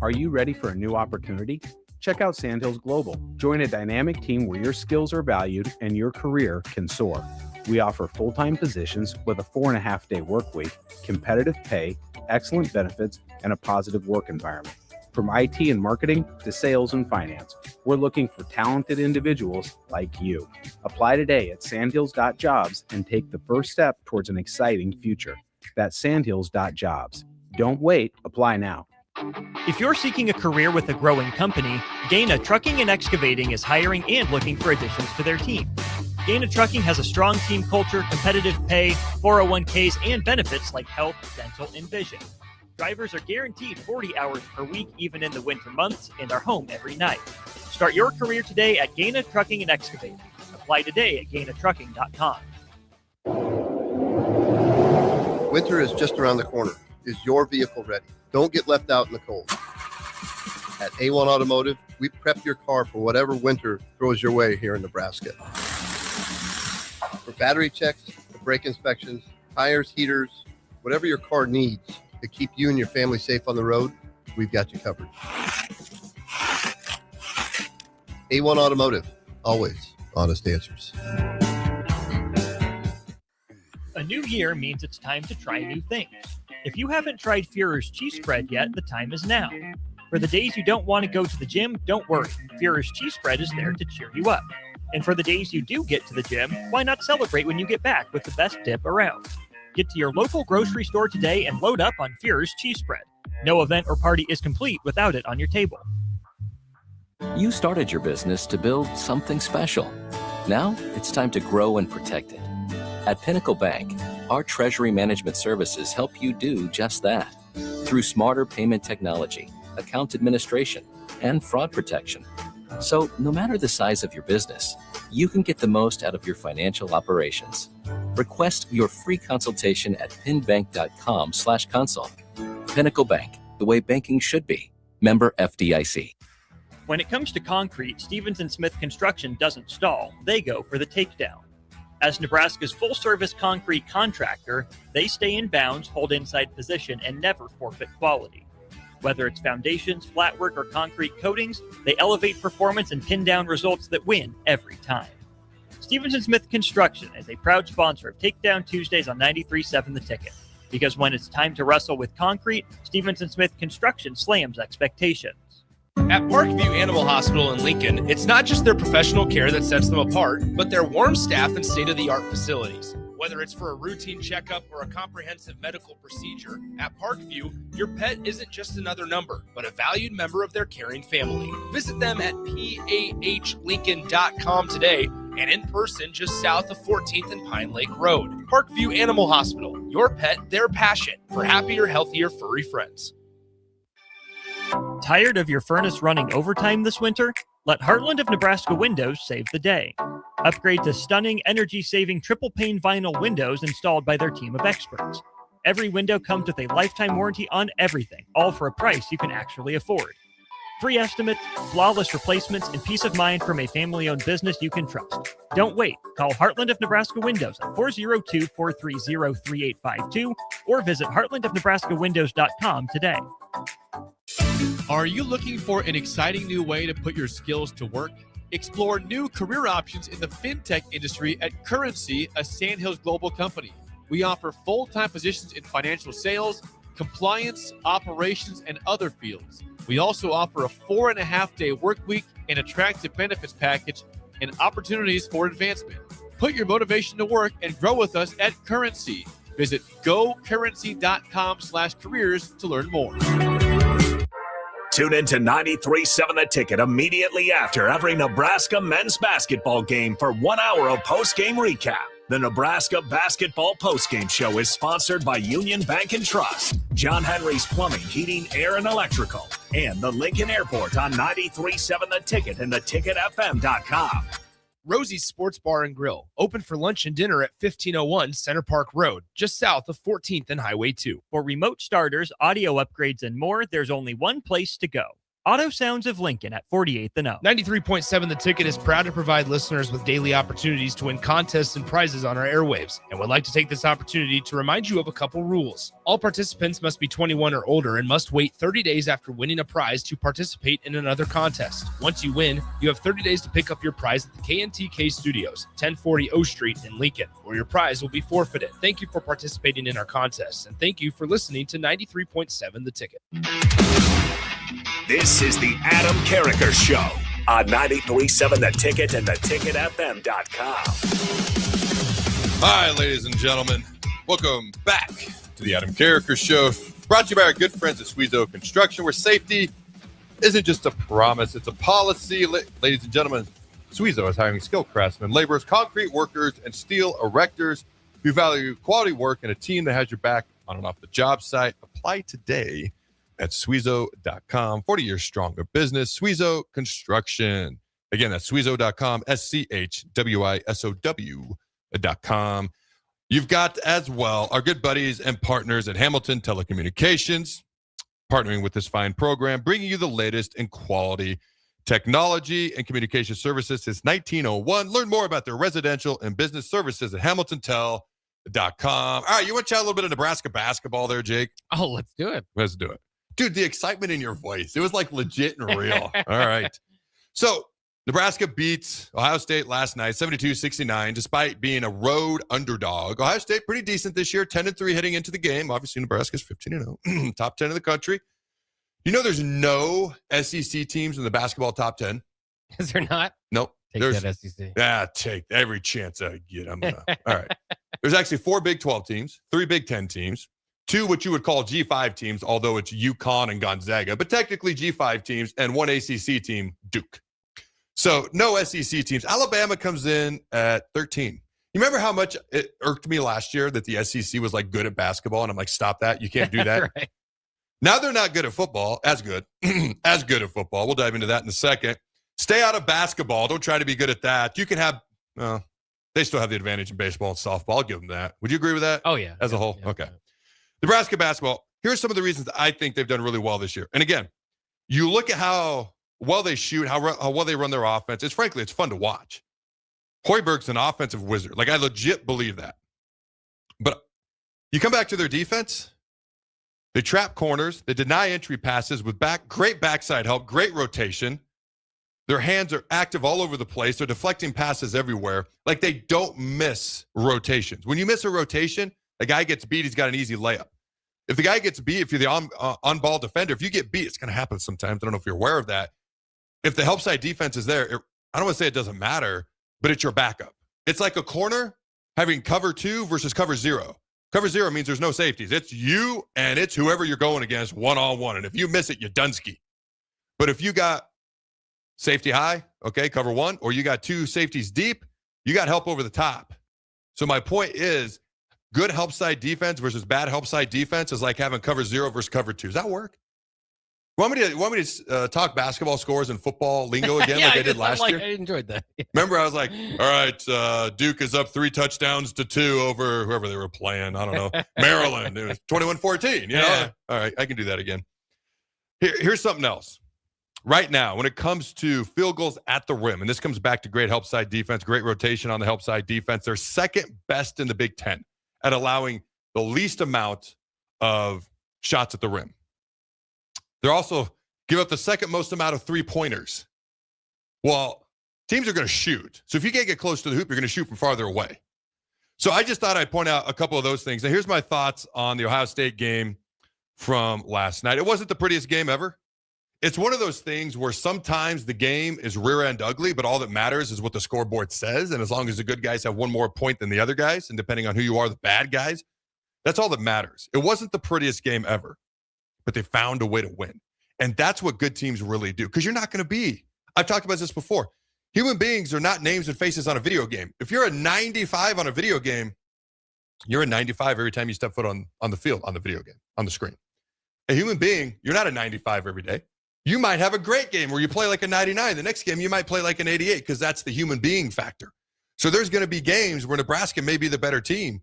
Are you ready for a new opportunity? Check out Sandhills Global. Join a dynamic team where your skills are valued and your career can soar. We offer full-time positions with a 4.5-day work week, competitive pay, excellent benefits, and a positive work environment. From IT and marketing to sales and finance, we're looking for talented individuals like you. Apply today at sandhills.jobs and take the first step towards an exciting future. That's sandhills.jobs. Don't wait. Apply now. If you're seeking a career with a growing company, Gaina Trucking and Excavating is hiring and looking for additions to their team. Gaina Trucking has a strong team culture, competitive pay, 401ks, and benefits like health, dental, and vision. Drivers are guaranteed 40 hours per week, even in the winter months, and are home every night. Start your career today at Gaina Trucking and Excavating. Apply today at GainaTrucking.com. Winter is just around the corner. Is your vehicle ready? Don't get left out in the cold. At A1 Automotive, we prep your car for whatever winter throws your way here in Nebraska. For battery checks, brake inspections, tires, heaters, whatever your car needs to keep you and your family safe on the road, we've got you covered. A1 Automotive, always honest answers. A new year means it's time to try new things. If you haven't tried Führer's cheese spread yet, the time is now. For the days you don't want to go to the gym, don't worry. Führer's Cheese Spread is there to cheer you up. And for the days you do get to the gym, why not celebrate when you get back with the best dip around? Get to your local grocery store today and load up on Führer's Cheese Spread. No event or party is complete without it on your table. You started your business to build something special. Now it's time to grow and protect it. At Pinnacle Bank, our treasury management services help you do just that. Through smarter payment technology, account administration, and fraud protection. So no matter the size of your business, you can get the most out of your financial operations. Request your free consultation at pinbank.com/consult. Pinnacle Bank, the way banking should be. Member FDIC. When it comes to concrete, Stevens & Smith Construction doesn't stall. They go for the takedown. As Nebraska's full-service concrete contractor, they stay in bounds, hold inside position, and never forfeit quality. Whether it's foundations, flatwork, or concrete coatings, they elevate performance and pin down results that win every time. Stevens & Smith Construction is a proud sponsor of Takedown Tuesdays on 93.7 The Ticket. Because when it's time to wrestle with concrete, Stevens & Smith Construction slams expectations. At Parkview Animal Hospital in Lincoln, it's not just their professional care that sets them apart, but their warm staff and state-of-the-art facilities. Whether it's for a routine checkup or a comprehensive medical procedure, at Parkview, your pet isn't just another number, but a valued member of their caring family. Visit them at pahlincoln.com today and in person just south of 14th and Pine Lake Road. Parkview Animal Hospital, your pet, their passion for happier, healthier, furry friends. Tired of your furnace running overtime this winter? Let Heartland of Nebraska Windows save the day. Upgrade to stunning, energy-saving triple-pane vinyl windows installed by their team of experts. Every window comes with a lifetime warranty on everything, all for a price you can actually afford. Free estimates, flawless replacements, and peace of mind from a family-owned business you can trust. Don't wait. Call Heartland of Nebraska Windows at 402-430-3852 or visit heartlandofnebraskawindows.com today. Are you looking for an exciting new way to put your skills to work? Explore new career options in the fintech industry at Currency, a Sandhills global company. We offer full-time positions in financial sales, compliance, operations, and other fields. We also offer a 4.5-day work week, an attractive benefits package, and opportunities for advancement. Put your motivation to work and grow with us at Currency. Visit gocurrency.com/careers to learn more. Tune in to 93.7 The Ticket immediately after every Nebraska men's basketball game for 1 hour of post-game recap. The Nebraska Basketball Postgame Show is sponsored by Union Bank and Trust, John Henry's Plumbing, Heating, Air, and Electrical, and the Lincoln Airport on 93.7 The Ticket and theticketfm.com. Rosie's Sports Bar and Grill, open for lunch and dinner at 1501 Center Park Road, just south of 14th and Highway 2. For remote starters, audio upgrades, and more, there's only one place to go. Auto Sounds of Lincoln at 48th and O. 93.7 The Ticket is proud to provide listeners with daily opportunities to win contests and prizes on our airwaves, and would like to take this opportunity to remind you of a couple rules. All participants must be 21 or older and must wait 30 days after winning a prize to participate in another contest. Once you win, you have 30 days to pick up your prize at the KNTK Studios, 1040 O Street in Lincoln, where your prize will be forfeited. Thank you for participating in our contests, and thank you for listening to 93.7 The Ticket. This is the Adam Carriker Show on 93.7 The Ticket and theticketfm.com. Hi, ladies and gentlemen. Welcome back to the Adam Carriker Show, brought to you by our good friends at Suizo Construction, where safety isn't just a promise, it's a policy. Ladies and gentlemen, Suizo is hiring skilled craftsmen, laborers, concrete workers, and steel erectors who value quality work and a team that has your back on and off the job site. Apply today at Suizo.com. 40 years stronger business. Suizo Construction. Again, that's Suizo.com, SCHWISOW.com. You've got as well our good buddies and partners at Hamilton Telecommunications, partnering with this fine program, bringing you the latest in quality technology and communication services since 1901. Learn more about their residential and business services at HamiltonTel.com. All right, you want to chat a little bit of Nebraska basketball there, Jake? Oh, let's do it. Let's do it. Dude, the excitement in your voice, it was like legit and real. All right. So Nebraska beats Ohio State last night, 72-69, despite being a road underdog. Ohio State pretty decent this year, 10-3 heading into the game. Obviously, Nebraska's 15-0, top 10 in the country. You know there's no SEC teams in the basketball top 10? Is there not? Nope. Take There's that SEC. take every chance I get. I'm gonna. All right. There's actually 4 Big 12 teams, 3 Big 10 teams, 2 what you would call G5 teams, although it's UConn and Gonzaga, but technically G5 teams, and 1 ACC team, Duke. So no SEC teams. Alabama comes in at 13. You remember how much it irked me last year that the SEC was like good at basketball, and I'm like, stop that. You can't do that. Right. Now they're not good at football, as good at football. We'll dive into that in a second. Stay out of basketball. Don't try to be good at that. You can have, they still have the advantage in baseball and softball. I'll give them that. Would you agree with that? Oh, yeah. As a whole? Yeah. Okay. Nebraska basketball, here's some of the reasons I think they've done really well this year. And again, you look at how well they shoot, how well they run their offense. It's fun to watch. Hoiberg's an offensive wizard. Like, I legit believe that. But you come back to their defense, they trap corners, they deny entry passes with great backside help, great rotation. Their hands are active all over the place. They're deflecting passes everywhere. Like, they don't miss rotations. When you miss a rotation, a guy gets beat, he's got an easy layup. If the guy gets beat, if you're the on-ball defender, if you get beat, it's going to happen sometimes. I don't know if you're aware of that. If the help side defense is there, I don't want to say it doesn't matter, but it's your backup. It's like a corner having cover 2 versus cover 0. Cover 0 means there's no safeties. It's you and it's whoever you're going against one-on-one. And if you miss it, you're Dunsky. But if you got safety high, okay, cover 1, or you got 2 safeties deep, you got help over the top. So my point is, good help side defense versus bad help side defense is like having cover 0 versus cover 2. Does that work? Want me to talk basketball scores and football lingo again like I did last year? I enjoyed that. Remember, I was like, all right, Duke is up 3 touchdowns to 2 over whoever they were playing. I don't know. Maryland. It was 21-14. You know? Yeah. All right, I can do that again. Here's something else. Right now, when it comes to field goals at the rim, and this comes back to great help side defense, great rotation on the help side defense, they're second best in the Big Ten at allowing the least amount of shots at the rim. They're also give up the second most amount of 3-pointers. Well, teams are going to shoot. So if you can't get close to the hoop, you're going to shoot from farther away. So I just thought I'd point out a couple of those things. Now, here's my thoughts on the Ohio State game from last night. It wasn't the prettiest game ever. It's one of those things where sometimes the game is rear end ugly, but all that matters is what the scoreboard says. And as long as the good guys have one more point than the other guys, and depending on who you are, the bad guys, that's all that matters. It wasn't the prettiest game ever, but they found a way to win. And that's what good teams really do. Because you're not going to be, I've talked about this before. Human beings are not names and faces on a video game. If you're a 95 on a video game, you're a 95 every time you step foot on the field, on the video game, on the screen. A human being, you're not a 95 every day. You might have a great game where you play like a 99. The next game, you might play like an 88 because that's the human being factor. So there's going to be games where Nebraska may be the better team,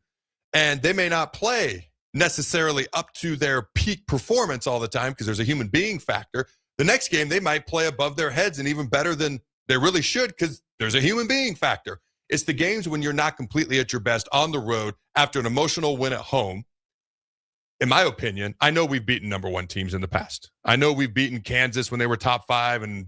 and they may not play necessarily up to their peak performance all the time because there's a human being factor. The next game, they might play above their heads and even better than they really should because there's a human being factor. It's the games when you're not completely at your best on the road after an emotional win at home. In my opinion, I know we've beaten number 1 teams in the past. I know we've beaten Kansas when they were top 5, and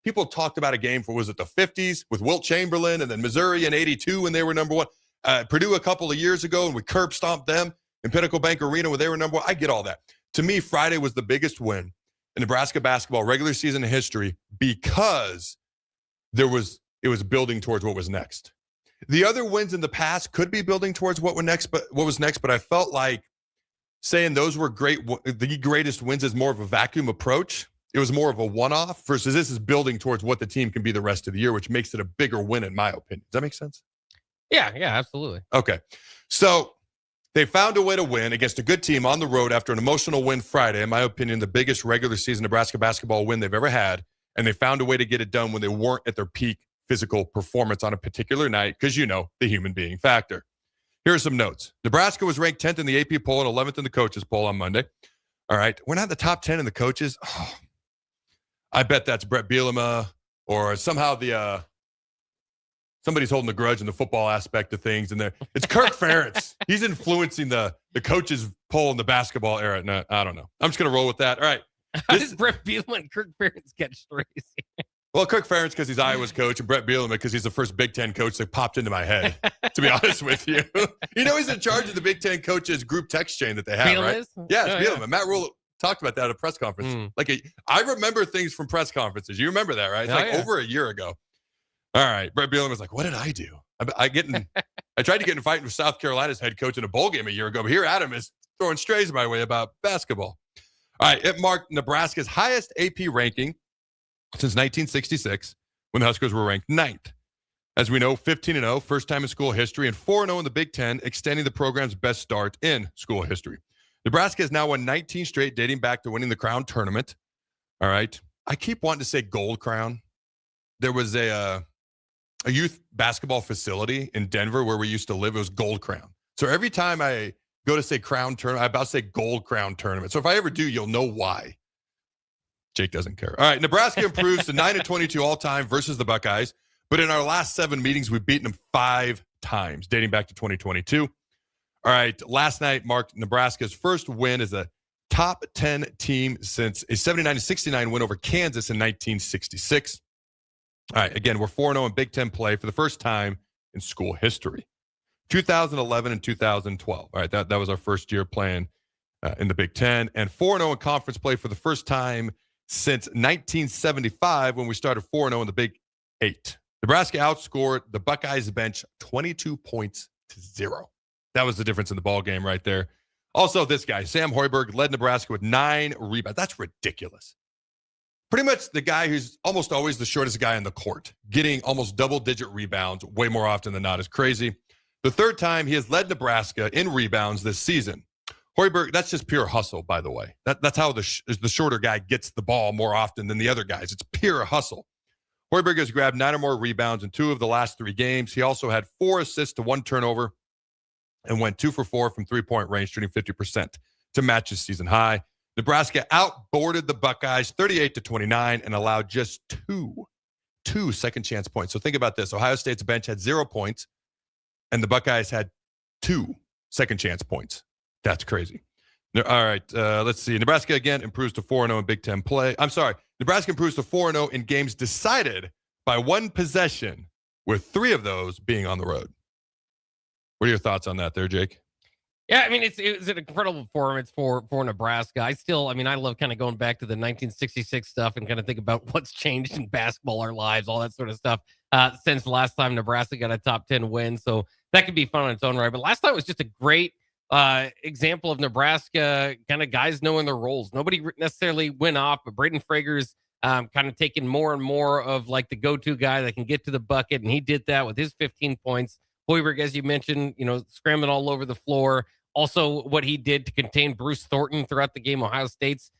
people talked about a game for, was it the 50s with Wilt Chamberlain, and then Missouri in 82 when they were number 1. Purdue a couple of years ago, and we curb stomped them in Pinnacle Bank Arena when they were number 1. I get all that. To me, Friday was the biggest win in Nebraska basketball regular season history because it was building towards what was next. The other wins in the past could be building towards what was next, but I felt like saying those were great, the greatest wins is more of a vacuum approach. It was more of a one-off versus this is building towards what the team can be the rest of the year, which makes it a bigger win in my opinion. Does that make sense? Yeah, absolutely. Okay. So they found a way to win against a good team on the road after an emotional win Friday, in my opinion, the biggest regular season Nebraska basketball win they've ever had. And they found a way to get it done when they weren't at their peak physical performance on a particular night because, the human being factor. Here are some notes. Nebraska was ranked 10th in the AP poll and 11th in the coaches poll on Monday. All right. We're not in the top 10 in the coaches. Oh, I bet that's Brett Bielema or somehow somebody's holding a grudge in the football aspect of things. And it's Kirk Ferentz. He's influencing the coaches poll in the basketball era. No, I don't know. I'm just going to roll with that. All right. How does Brett Bielema and Kirk Ferentz get straight? Well, Kirk Ferentz because he's Iowa's coach, and Brett Bielema because he's the first Big Ten coach that popped into my head, to be honest with you. He's in charge of the Big Ten coaches group text chain that they have, Bielema right? is? Yeah, it's Bielema. Yeah. Matt Rule talked about that at a press conference. I remember things from press conferences. You remember that, right? It's over a year ago. All right. Brett Bielema was like, what did I do? I tried to get in a fight with South Carolina's head coach in a bowl game a year ago, but here Adam is throwing strays my way about basketball. All right. It marked Nebraska's highest AP ranking since 1966 when the Huskers were ranked 9th. As we know, 15-0, first time in school history, and 4-0 in the Big Ten, extending the program's best start in school history. Nebraska has now won 19 straight, dating back to winning the Crown Tournament. All right. I keep wanting to say Gold Crown. There was a youth basketball facility in Denver where we used to live. It was Gold Crown. So every time I go to say Crown Tournament, I about to say Gold Crown Tournament. So if I ever do, you'll know why. Jake doesn't care. All right. Nebraska improves to 9-22 all time versus the Buckeyes. But in our last 7 meetings, we've beaten them 5 times, dating back to 2022. All right, last night marked Nebraska's first win as a top 10 team since a 79-69 win over Kansas in 1966. All right, again, we're 4-0 in Big Ten play for the first time in school history. 2011 and 2012. All right, that was our first year playing in the Big Ten. And 4-0 in conference play for the first time since 1975 when we started 4-0 in the Big 8. Nebraska outscored the Buckeyes bench 22 points to 0. That was the difference in the ball game right there. Also, this guy, Sam Hoiberg, led Nebraska with 9 rebounds. That's ridiculous. Pretty much the guy who's almost always the shortest guy on the court, getting almost double-digit rebounds way more often than not is crazy. The third time he has led Nebraska in rebounds this season. Hoiberg, that's just pure hustle, by the way. That's how the shorter guy gets the ball more often than the other guys. It's pure hustle. Hoiberg has grabbed 9 or more rebounds in 2 of the last 3 games. He also had 4 assists to 1 turnover and went 2 for 4 from three-point range, shooting 50% to match his season high. Nebraska outboarded the Buckeyes 38-29 and allowed just two second-chance points. So think about this. Ohio State's bench had 0 points, and the Buckeyes had 2 second-chance points. That's crazy. All right, let's see. Nebraska, again, improves to 4-0 in Big Ten play. I'm sorry. Nebraska improves to 4-0 in games decided by 1 possession, with 3 of those being on the road. What are your thoughts on that there, Jake? Yeah, I mean, it's an incredible performance for Nebraska. I love kind of going back to the 1966 stuff and kind of think about what's changed in basketball, our lives, all that sort of stuff since the last time Nebraska got a top 10 win. So that could be fun on its own right. But last time was just a great example of Nebraska kind of guys knowing their roles. Nobody necessarily went off, but Braden Frager's kind of taking more and more of like the go-to guy that can get to the bucket, and he did that with his 15 points. Hoiberg, as you mentioned, scrambling all over the floor. Also, what he did to contain Bruce Thornton throughout the game, Ohio State's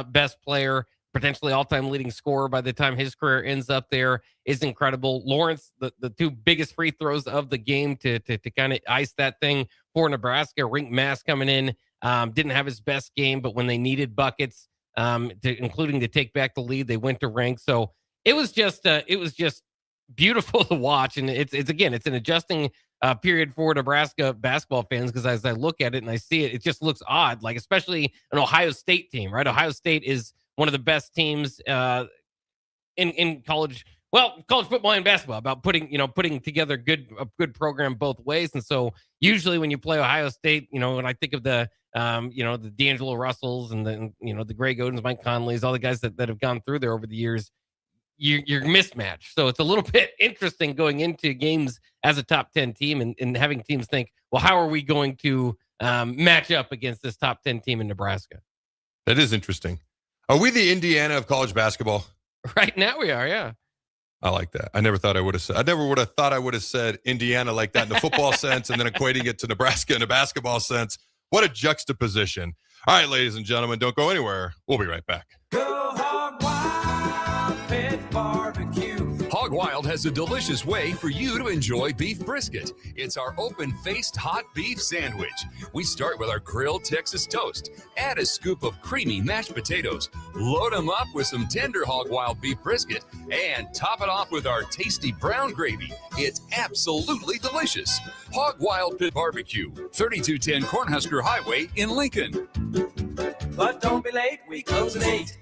best player, potentially all-time leading scorer by the time his career ends up there, is incredible. Lawrence, the 2 biggest free throws of the game to kind of ice that thing for Nebraska. Rink Mass coming in, didn't have his best game, but when they needed buckets, including to take back the lead, they went to Rink. So it was just beautiful to watch, and it's an adjusting period for Nebraska basketball fans, because as I look at it and I see it, it just looks odd, like especially an Ohio State team, right? Ohio State is one of the best teams in college football and basketball, about putting together a good program both ways. And so usually when you play Ohio State, when I think of the D'Angelo Russells and the Greg Odens, Mike Conleys, all the guys that have gone through there over the years, you're mismatched. So it's a little bit interesting going into games as a top 10 team and having teams think, well, how are we going to match up against this top 10 team in Nebraska? That is interesting. Are we the Indiana of college basketball? Right now we are, yeah. I like that. I never thought I would have said Indiana like that in the football sense, and then equating it to Nebraska in a basketball sense. What a juxtaposition. All right, ladies and gentlemen, don't go anywhere. We'll be right back. Hog Wild has a delicious way for you to enjoy beef brisket. It's our open-faced hot beef sandwich. We start with our grilled Texas toast. Add a scoop of creamy mashed potatoes. Load them up with some tender Hog Wild beef brisket. And top it off with our tasty brown gravy. It's absolutely delicious. Hog Wild Pit Barbecue, 3210 Cornhusker Highway in Lincoln. But don't be late, we close at 8.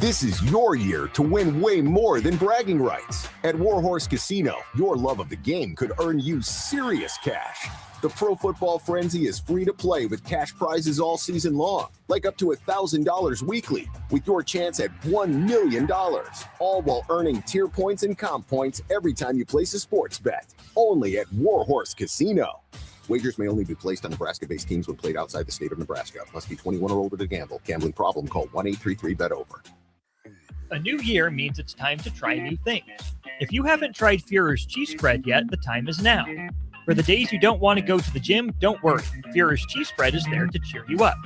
This is your year to win way more than bragging rights. At Warhorse Casino, your love of the game could earn you serious cash. The Pro Football Frenzy is free to play with cash prizes all season long, like up to $1,000 weekly, with your chance at $1 million, all while earning tier points and comp points every time you place a sports bet. Only at Warhorse Casino. Wagers may only be placed on Nebraska-based teams when played outside the state of Nebraska. Must be 21 or older to gamble. Gambling problem? Call 1-833-BET-OVER. A new year means it's time to try new things. If you haven't tried Führer's cheese spread yet, the time is now. For the days you don't want to go to the gym, don't worry. Führer's cheese spread is there to cheer you up.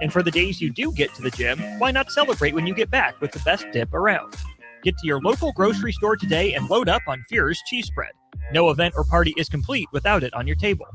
And for the days you do get to the gym, why not celebrate when you get back with the best dip around? Get to your local grocery store today and load up on Führer's cheese spread. No event or party is complete without it on your table.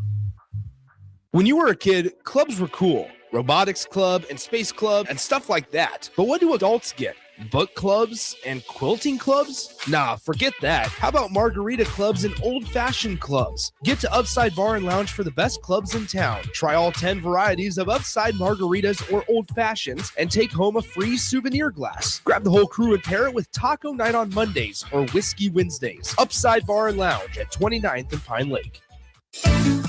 When you were a kid, clubs were cool. Robotics club and space club and stuff like that. But what do adults get? Book clubs and quilting clubs? Nah, forget that. How about margarita clubs and old-fashioned clubs? Get to Upside Bar and Lounge for the best clubs in town. Try all 10 varieties of Upside margaritas or old-fashions and take home a free souvenir glass. Grab the whole crew and pair it with taco night on Mondays or whiskey Wednesdays. Upside Bar and Lounge at 29th and Pine Lake.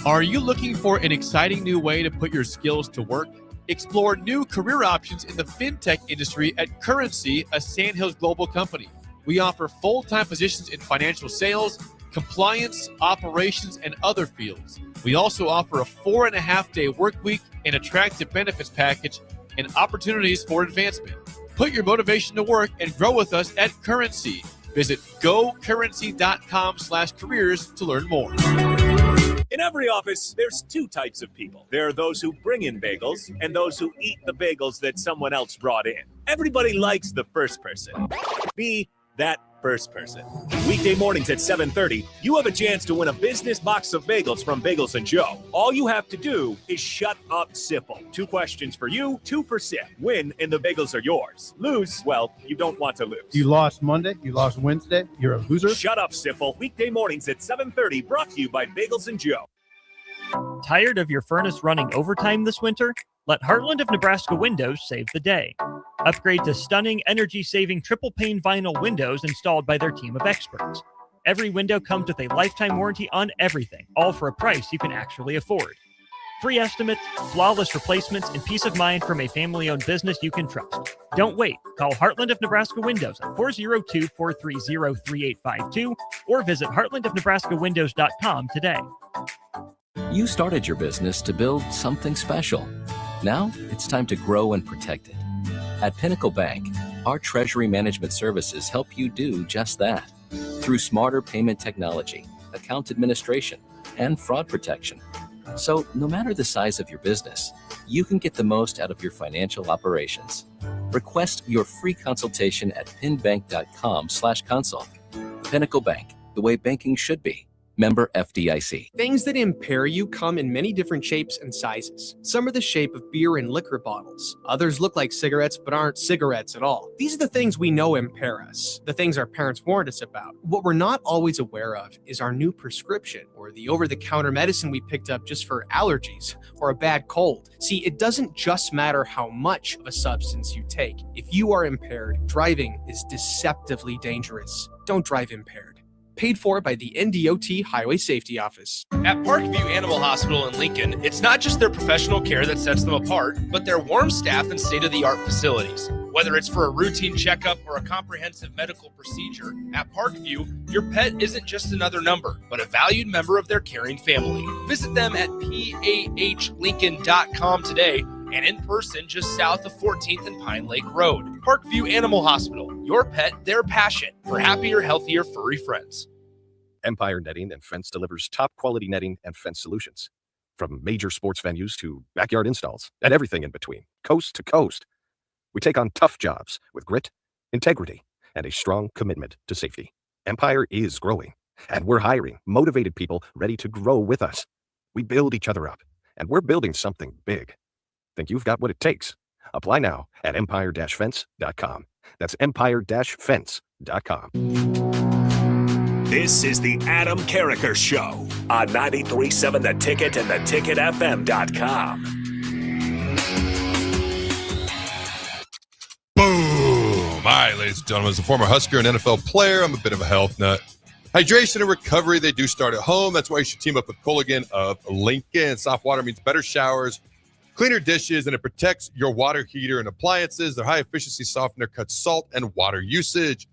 Are you looking for an exciting new way to put your skills to work? Explore new career options in the fintech industry at Currency, a Sandhills global company. We offer full-time positions in financial sales, compliance, operations, and other fields. We also offer a 4.5-day work week, an attractive benefits package, and opportunities for advancement. Put your motivation to work and grow with us at Currency. Visit gocurrency.com/careers to learn more. In every office, there's two types of people. There are those who bring in bagels and those who eat the bagels that someone else brought in. Everybody likes the first person. Be that first person. Weekday mornings at 7:30, you have a chance to win a business box of bagels from Bagels & Joe. All you have to do is shut up, Sipple. 2 questions for you, 2 for Sip. Win, and the bagels are yours. Lose, well, you don't want to lose. You lost Monday, you lost Wednesday, you're a loser. Shut up, Sipple. Weekday mornings at 7:30, brought to you by Bagels & Joe. Tired of your furnace running overtime this winter? Let Heartland of Nebraska Windows save the day. Upgrade to stunning, energy-saving triple-pane vinyl windows installed by their team of experts. Every window comes with a lifetime warranty on everything, all for a price you can actually afford. Free estimates, flawless replacements, and peace of mind from a family-owned business you can trust. Don't wait. Call Heartland of Nebraska Windows at 402-430-3852 or visit heartlandofnebraskawindows.com today. You started your business to build something special. Now it's time to grow and protect it. At Pinnacle Bank, our treasury management services help you do just that. Through smarter payment technology, account administration, and fraud protection. So no matter the size of your business, you can get the most out of your financial operations. Request your free consultation at pinbank.com/consult. Pinnacle Bank, the way banking should be. Member FDIC. Things that impair you come in many different shapes and sizes. Some are the shape of beer and liquor bottles. Others look like cigarettes but aren't cigarettes at all. These are the things we know impair us, the things our parents warned us about. What we're not always aware of is our new prescription or the over-the-counter medicine we picked up just for allergies or a bad cold. See, it doesn't just matter how much of a substance you take. If you are impaired, driving is deceptively dangerous. Don't drive impaired. Paid for by the NDOT Highway Safety Office. At Parkview Animal Hospital in Lincoln, it's not just their professional care that sets them apart, but their warm staff and state-of-the-art facilities. Whether it's for a routine checkup or a comprehensive medical procedure, at Parkview, your pet isn't just another number, but a valued member of their caring family. Visit them at PAHLincoln.com today and in person just south of 14th and Pine Lake Road. Parkview Animal Hospital, your pet, their passion for happier, healthier, furry friends. Empire Netting and Fence delivers top quality netting and fence solutions. From major sports venues to backyard installs and everything in between, coast to coast. We take on tough jobs with grit, integrity, and a strong commitment to safety. Empire is growing, and we're hiring motivated people ready to grow with us. We build each other up, and we're building something big. Think you've got what it takes? Apply now at empire-fence.com. That's empire-fence.com. This is the Adam Carriker Show on 93.7 The Ticket and theticketfm.com. Boom! All right, right, ladies and gentlemen, as a former Husker and NFL player, I'm a bit of a health nut. Hydration and recovery, they do start at home. That's why you should team up with Culligan of Lincoln. Soft water means better showers, cleaner dishes, and it protects your water heater and appliances. Their high-efficiency softener cuts salt and water usage.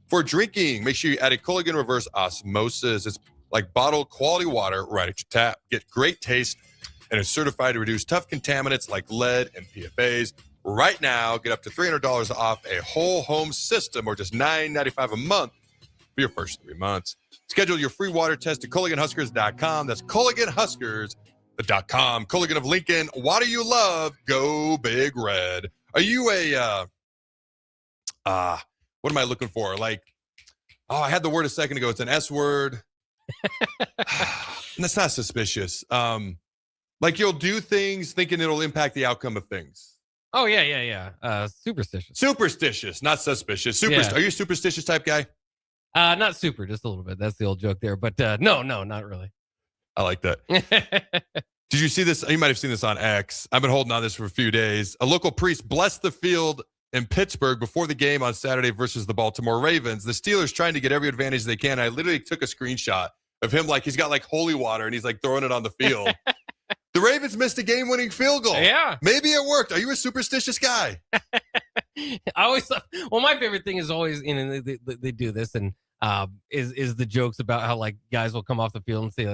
For drinking, make sure you add a Culligan reverse osmosis. It's like bottled quality water right at your tap. Get great taste, and it's certified to reduce tough contaminants like lead and PFAs. Right now, get up to $300 off a whole home system or just $9.95 a month for your first 3 months. Schedule your free water test at CulliganHuskers.com. That's CulliganHuskers.com. Culligan of Lincoln, water you love, go Big Red. Are you what am I looking for? I had the word a second ago. It's an S word. That's not suspicious. You'll do things thinking it'll impact the outcome of things. Oh, yeah. Superstitious. Superstitious, not suspicious. Yeah. Are you a superstitious type guy? Not super, just a little bit. That's the old joke there. But no, not really. I like that. Did you see this? You might have seen this on X. I've been holding on this for a few days. A local priest blessed the field in Pittsburgh before the game on Saturday versus the Baltimore Ravens. The Steelers trying to get every advantage they can. I literally took a screenshot of him he's got holy water and he's throwing it on the field. The Ravens missed a game-winning field goal. Yeah. Maybe it worked. Are you a superstitious guy? I always thought, my favorite thing is always, they do this and is the jokes about how guys will come off the field and say,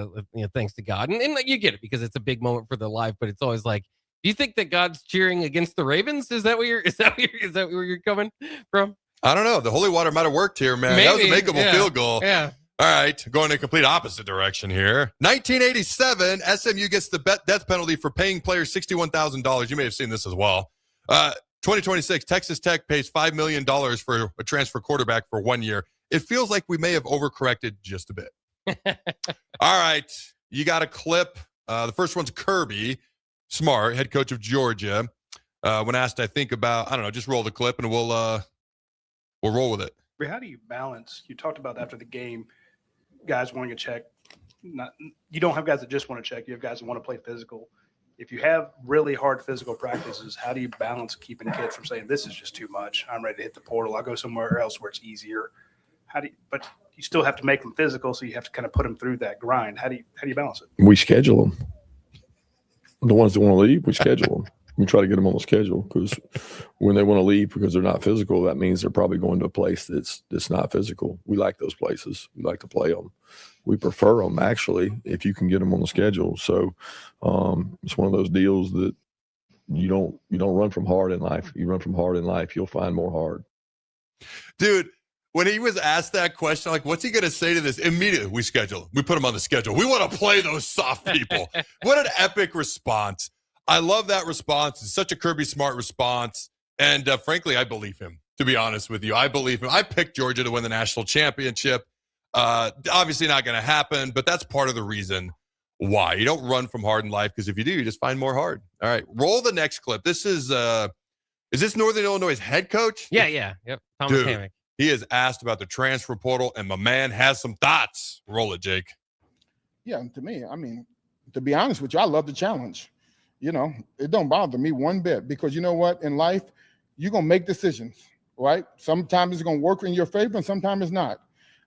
thanks to God. And you get it because it's a big moment for their life, but it's always do you think that God's cheering against the Ravens? Is that where you're coming from? I don't know. The holy water might have worked here, man. Maybe, that was a makeable field goal. Yeah. All right, going in a complete opposite direction here. 1987, SMU gets the death penalty for paying players $61,000. You may have seen this as well. 2026, Texas Tech pays $5 million for a transfer quarterback for 1 year. It feels like we may have overcorrected just a bit. All right, you got a clip. The first one's Kirby Smart, head coach of Georgia. When asked, I think about, just roll the clip and we'll roll with it. How do you balance? You talked about after the game, guys wanting to check. You don't have guys that just want to check. You have guys that want to play physical. If you have really hard physical practices, how do you balance keeping kids from saying, this is just too much, I'm ready to hit the portal, I'll go somewhere else where it's easier? But you still have to make them physical, so you have to kind of put them through that grind. How do you balance it? We schedule them. The ones that want to leave, we schedule them. We try to get them on the schedule because when they want to leave because they're not physical, that means they're probably going to a place that's not physical. We like those places. We like to play them. We prefer them, actually, if you can get them on the schedule. So it's one of those deals that you don't run from hard in life. You run from hard in life, you'll find more hard. Dude, when he was asked that question, what's he going to say to this? Immediately, we schedule. We put him on the schedule. We want to play those soft people. What an epic response. I love that response. It's such a Kirby Smart response. And frankly, I believe him, to be honest with you. I believe him. I picked Georgia to win the national championship. Obviously not going to happen, but that's part of the reason why. You don't run from hard in life because if you do, you just find more hard. All right, roll the next clip. This is this Northern Illinois' head coach? Yeah. Yep. Thomas Dude, Hammock. He is asked about the transfer portal, and my man has some thoughts. Roll it, Jake. Yeah, to me, to be honest with you, I love the challenge. It don't bother me one bit because you know what? In life, you're going to make decisions, right? Sometimes it's going to work in your favor and sometimes it's not.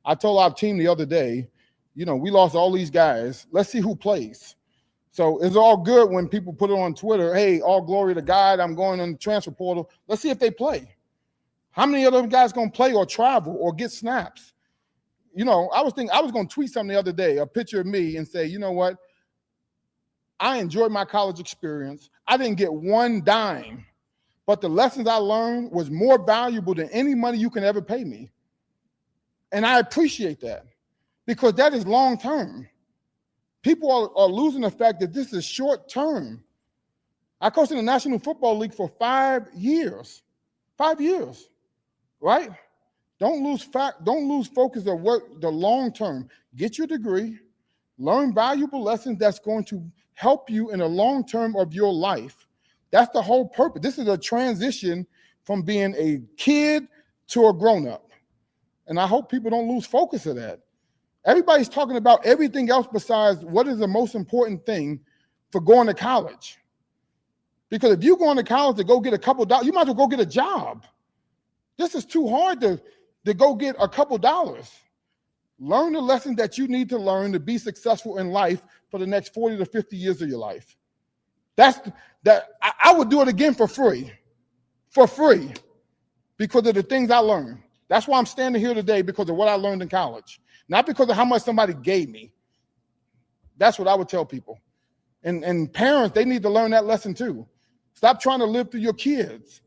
I told our team the other day, we lost all these guys. Let's see who plays. So it's all good when people put it on Twitter, hey, all glory to God, I'm going on the transfer portal. Let's see if they play. How many of them guys going to play or travel or get snaps? I was going to tweet something the other day, a picture of me and say, you know what? I enjoyed my college experience. I didn't get one dime, but the lessons I learned was more valuable than any money you can ever pay me. And I appreciate that because that is long term. People are losing the fact that this is short term. I coached in the National Football League for 5 years. 5 years, right? Don't lose focus of what the long term. Get your degree, learn valuable lessons that's going to help you in the long term of your life. That's the whole purpose. This is a transition from being a kid to a grown-up. And I hope people don't lose focus of that. Everybody's talking about everything else besides what is the most important thing for going to college. Because if you're going to college to go get a couple dollars, you might as well go get a job. This is too hard to go get a couple dollars. Learn the lesson that you need to learn to be successful in life for the next 40 to 50 years of your life. I would do it again for free, because of the things I learned. That's why I'm standing here today, because of what I learned in college, not because of how much somebody gave me. That's what I would tell people. And parents, they need to learn that lesson too. Stop trying to live through your kids.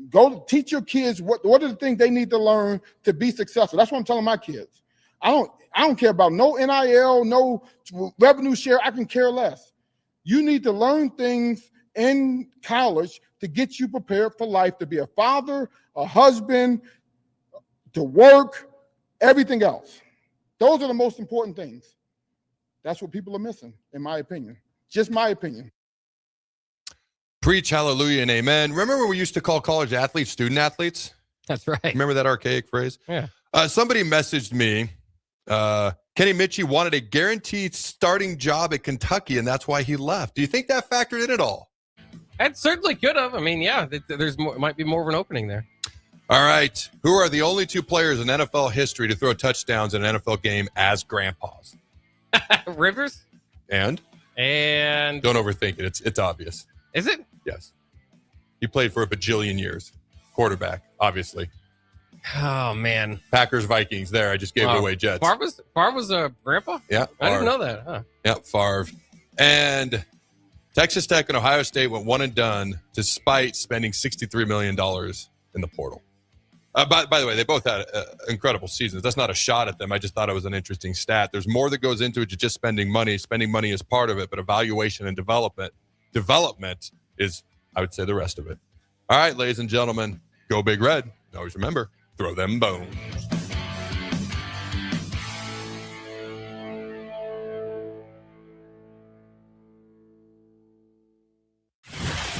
Go teach your kids what are the things they need to learn to be successful. That's what I'm telling my kids. I don't care about no NIL, no revenue share. I can care less. You need to learn things in college to get you prepared for life, to be a father, a husband, to work, everything else. Those are the most important things. That's what people are missing, in my opinion. Just my opinion. Preach hallelujah and amen. Remember when we used to call college athletes student athletes? That's right. Remember that archaic phrase? Yeah. Somebody messaged me. Kenny Mitchell wanted a guaranteed starting job at Kentucky, and that's why he left. Do you think that factored in at all? It certainly could have. I mean, yeah, might be more of an opening there. All right. Who are the only two players in NFL history to throw touchdowns in an NFL game as grandpas? Rivers? And don't overthink it. It's obvious. Is it? Yes. He played for a bajillion years. Quarterback, obviously. Oh, man. Packers, Vikings. There, I just gave it away. Jets. Favre was a grandpa? Yeah. I didn't know that. Huh? Yeah, Favre. And Texas Tech and Ohio State went one and done despite spending $63 million in the portal. By the way, they both had incredible seasons. That's not a shot at them. I just thought it was an interesting stat. There's more that goes into it than just spending money. Spending money is part of it, but evaluation and development is, I would say, the rest of it. All right, ladies and gentlemen, go Big Red. Always remember, throw them bones.